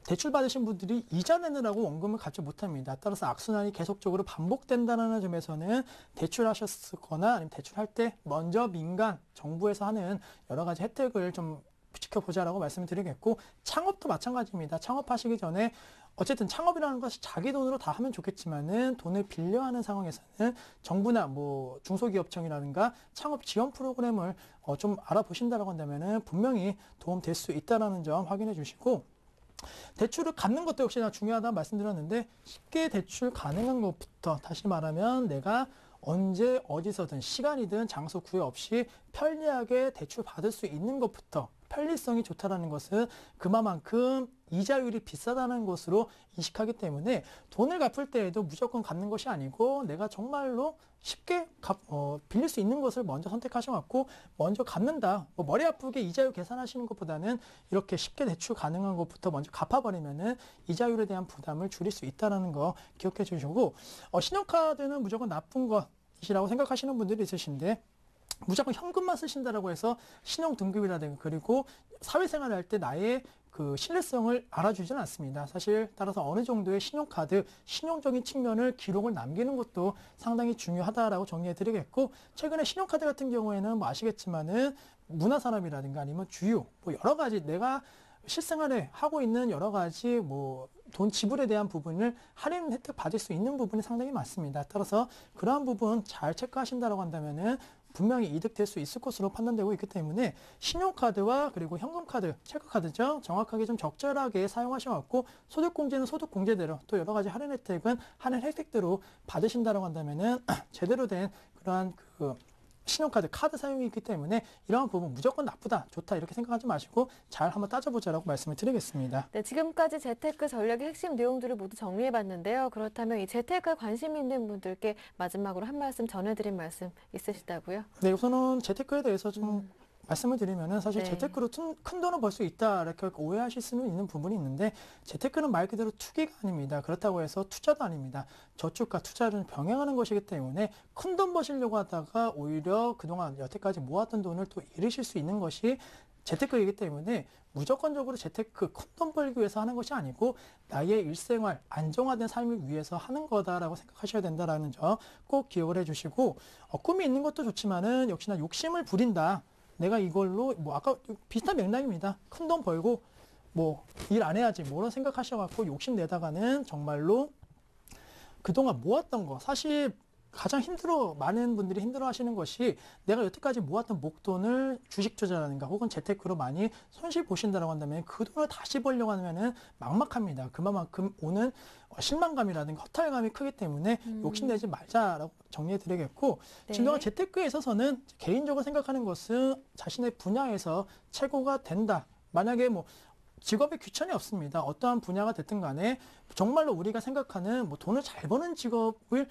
대출 받으신 분들이 이자 내느라고 원금을 갚지 못합니다. 따라서 악순환이 계속적으로 반복된다는 점에서는 대출하셨거나 아니면 대출할 때 먼저 민간 정부에서 하는 여러 가지 혜택을 좀 지켜보자라고 말씀을 드리겠고, 창업도 마찬가지입니다. 창업하시기 전에 어쨌든 창업이라는 것이 자기 돈으로 다 하면 좋겠지만은 돈을 빌려하는 상황에서는 정부나 뭐 중소기업청이라든가 창업 지원 프로그램을 좀 알아보신다라고 한다면은 분명히 도움 될 수 있다라는 점 확인해 주시고, 대출을 갚는 것도 역시나 중요하다고 말씀드렸는데 쉽게 대출 가능한 것부터, 다시 말하면 내가 언제 어디서든 시간이든 장소 구애 없이 편리하게 대출 받을 수 있는 것부터, 편리성이 좋다는 것은 그만큼 이자율이 비싸다는 것으로 인식하기 때문에 돈을 갚을 때에도 무조건 갚는 것이 아니고 내가 정말로 쉽게 빌릴 수 있는 것을 먼저 선택하셔갖고 먼저 갚는다. 뭐 머리 아프게 이자율 계산하시는 것보다는 이렇게 쉽게 대출 가능한 것부터 먼저 갚아버리면은 이자율에 대한 부담을 줄일 수 있다는 거 기억해 주시고, 신용카드는 무조건 나쁜 것 이시라고 생각하시는 분들이 있으신데 무조건 현금만 쓰신다라고 해서 신용 등급이라든가 그리고 사회생활을 할 때 나의 그 신뢰성을 알아주지는 않습니다. 사실 따라서 어느 정도의 신용카드, 신용적인 측면을 기록을 남기는 것도 상당히 중요하다라고 정리해 드리겠고, 최근에 신용카드 같은 경우에는 뭐 아시겠지만은 문화산업이라든가 아니면 주유, 뭐 여러 가지 내가 실생활에 하고 있는 여러 가지 뭐 돈 지불에 대한 부분을 할인 혜택 받을 수 있는 부분이 상당히 많습니다. 따라서 그러한 부분 잘 체크하신다라고 한다면은 분명히 이득될 수 있을 것으로 판단되고 있기 때문에 신용카드와 그리고 현금카드, 체크카드죠. 정확하게 좀 적절하게 사용하셔갖고 소득공제는 소득공제대로 또 여러 가지 할인 혜택은 할인 혜택대로 받으신다라고 한다면은 제대로 된 그러한 그 신용카드, 카드 사용이 있기 때문에 이러한 부분 무조건 나쁘다, 좋다 이렇게 생각하지 마시고 잘 한번 따져보자라고 말씀을 드리겠습니다. 네, 지금까지 재테크 전략의 핵심 내용들을 모두 정리해봤는데요. 그렇다면 이 재테크에 관심 있는 분들께 마지막으로 한 말씀 전해드린 말씀 있으시다고요? 네, 우선은 재테크에 대해서 좀 말씀을 드리면은 사실 네. 재테크로 큰 돈을 벌 수 있다 이렇게 오해하실 수는 있는 부분이 있는데 재테크는 말 그대로 투기가 아닙니다. 그렇다고 해서 투자도 아닙니다. 저축과 투자를 병행하는 것이기 때문에 큰 돈 버시려고 하다가 오히려 그동안 여태까지 모았던 돈을 또 잃으실 수 있는 것이 재테크이기 때문에 무조건적으로 재테크 큰 돈 벌기 위해서 하는 것이 아니고 나의 일생활 안정화된 삶을 위해서 하는 거다라고 생각하셔야 된다라는 점 꼭 기억을 해주시고 꿈이 있는 것도 좋지만은 역시나 욕심을 부린다. 내가 이걸로 뭐 아까 비슷한 맥락입니다. 큰 돈 벌고 뭐 일 안 해야지 뭐라 생각하셔갖고 욕심 내다가는 정말로 그동안 모았던 거 사실 가장 많은 분들이 힘들어 하시는 것이 내가 여태까지 모았던 목돈을 주식 투자라든가 혹은 재테크로 많이 손실 보신다라고 한다면 그 돈을 다시 벌려고 하면은 막막합니다. 그만큼 오는 실망감이라든가 허탈감이 크기 때문에 욕심내지 말자라고 정리해 드리겠고, 네. 진정한 재테크에 있어서는 개인적으로 생각하는 것은 자신의 분야에서 최고가 된다. 만약에 뭐 직업에 귀천이 없습니다. 어떠한 분야가 됐든 간에 정말로 우리가 생각하는 뭐 돈을 잘 버는 직업을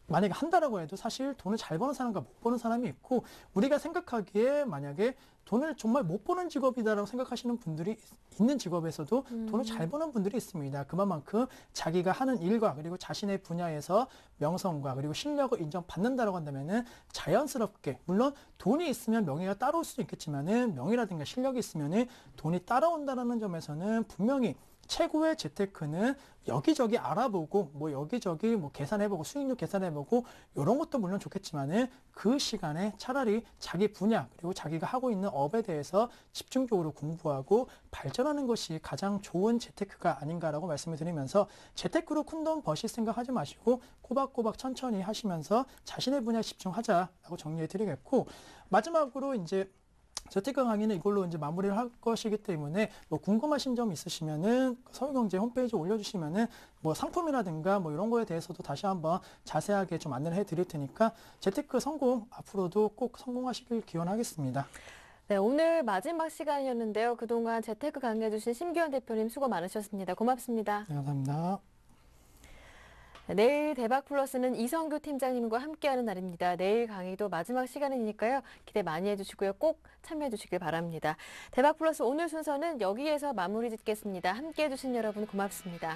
만약에 한다라고 해도 사실 돈을 잘 버는 사람과 못 버는 사람이 있고, 우리가 생각하기에 만약에 돈을 정말 못 버는 직업이다라고 생각하시는 분들이 있는 직업에서도 돈을 잘 버는 분들이 있습니다. 그만큼 자기가 하는 일과 그리고 자신의 분야에서 명성과 그리고 실력을 인정받는다라고 한다면은 자연스럽게, 물론 돈이 있으면 명예가 따라올 수도 있겠지만은 명예라든가 실력이 있으면은 돈이 따라온다라는 점에서는 분명히 최고의 재테크는 여기저기 알아보고 뭐 여기저기 뭐 계산해보고 수익률 계산해보고 이런 것도 물론 좋겠지만은 그 시간에 차라리 자기 분야 그리고 자기가 하고 있는 업에 대해서 집중적으로 공부하고 발전하는 것이 가장 좋은 재테크가 아닌가라고 말씀을 드리면서 재테크로 큰 돈 버실 생각하지 마시고 꼬박꼬박 천천히 하시면서 자신의 분야에 집중하자라고 정리해 드리겠고, 마지막으로 이제 재테크 강의는 이걸로 이제 마무리를 할 것이기 때문에 뭐 궁금하신 점 있으시면은 서울경제 홈페이지 올려주시면은 뭐 상품이라든가 뭐 이런 거에 대해서도 다시 한번 자세하게 좀 안내를 해드릴 테니까 재테크 성공 앞으로도 꼭 성공하시길 기원하겠습니다. 네, 오늘 마지막 시간이었는데요. 그동안 재테크 강의해주신 심기현 대표님 수고 많으셨습니다. 고맙습니다. 네, 감사합니다. 내일 대박플러스는 이성규 팀장님과 함께하는 날입니다. 내일 강의도 마지막 시간이니까요. 기대 많이 해주시고요. 꼭 참여해주시길 바랍니다. 대박플러스 오늘 순서는 여기에서 마무리 짓겠습니다. 함께해주신 여러분 고맙습니다.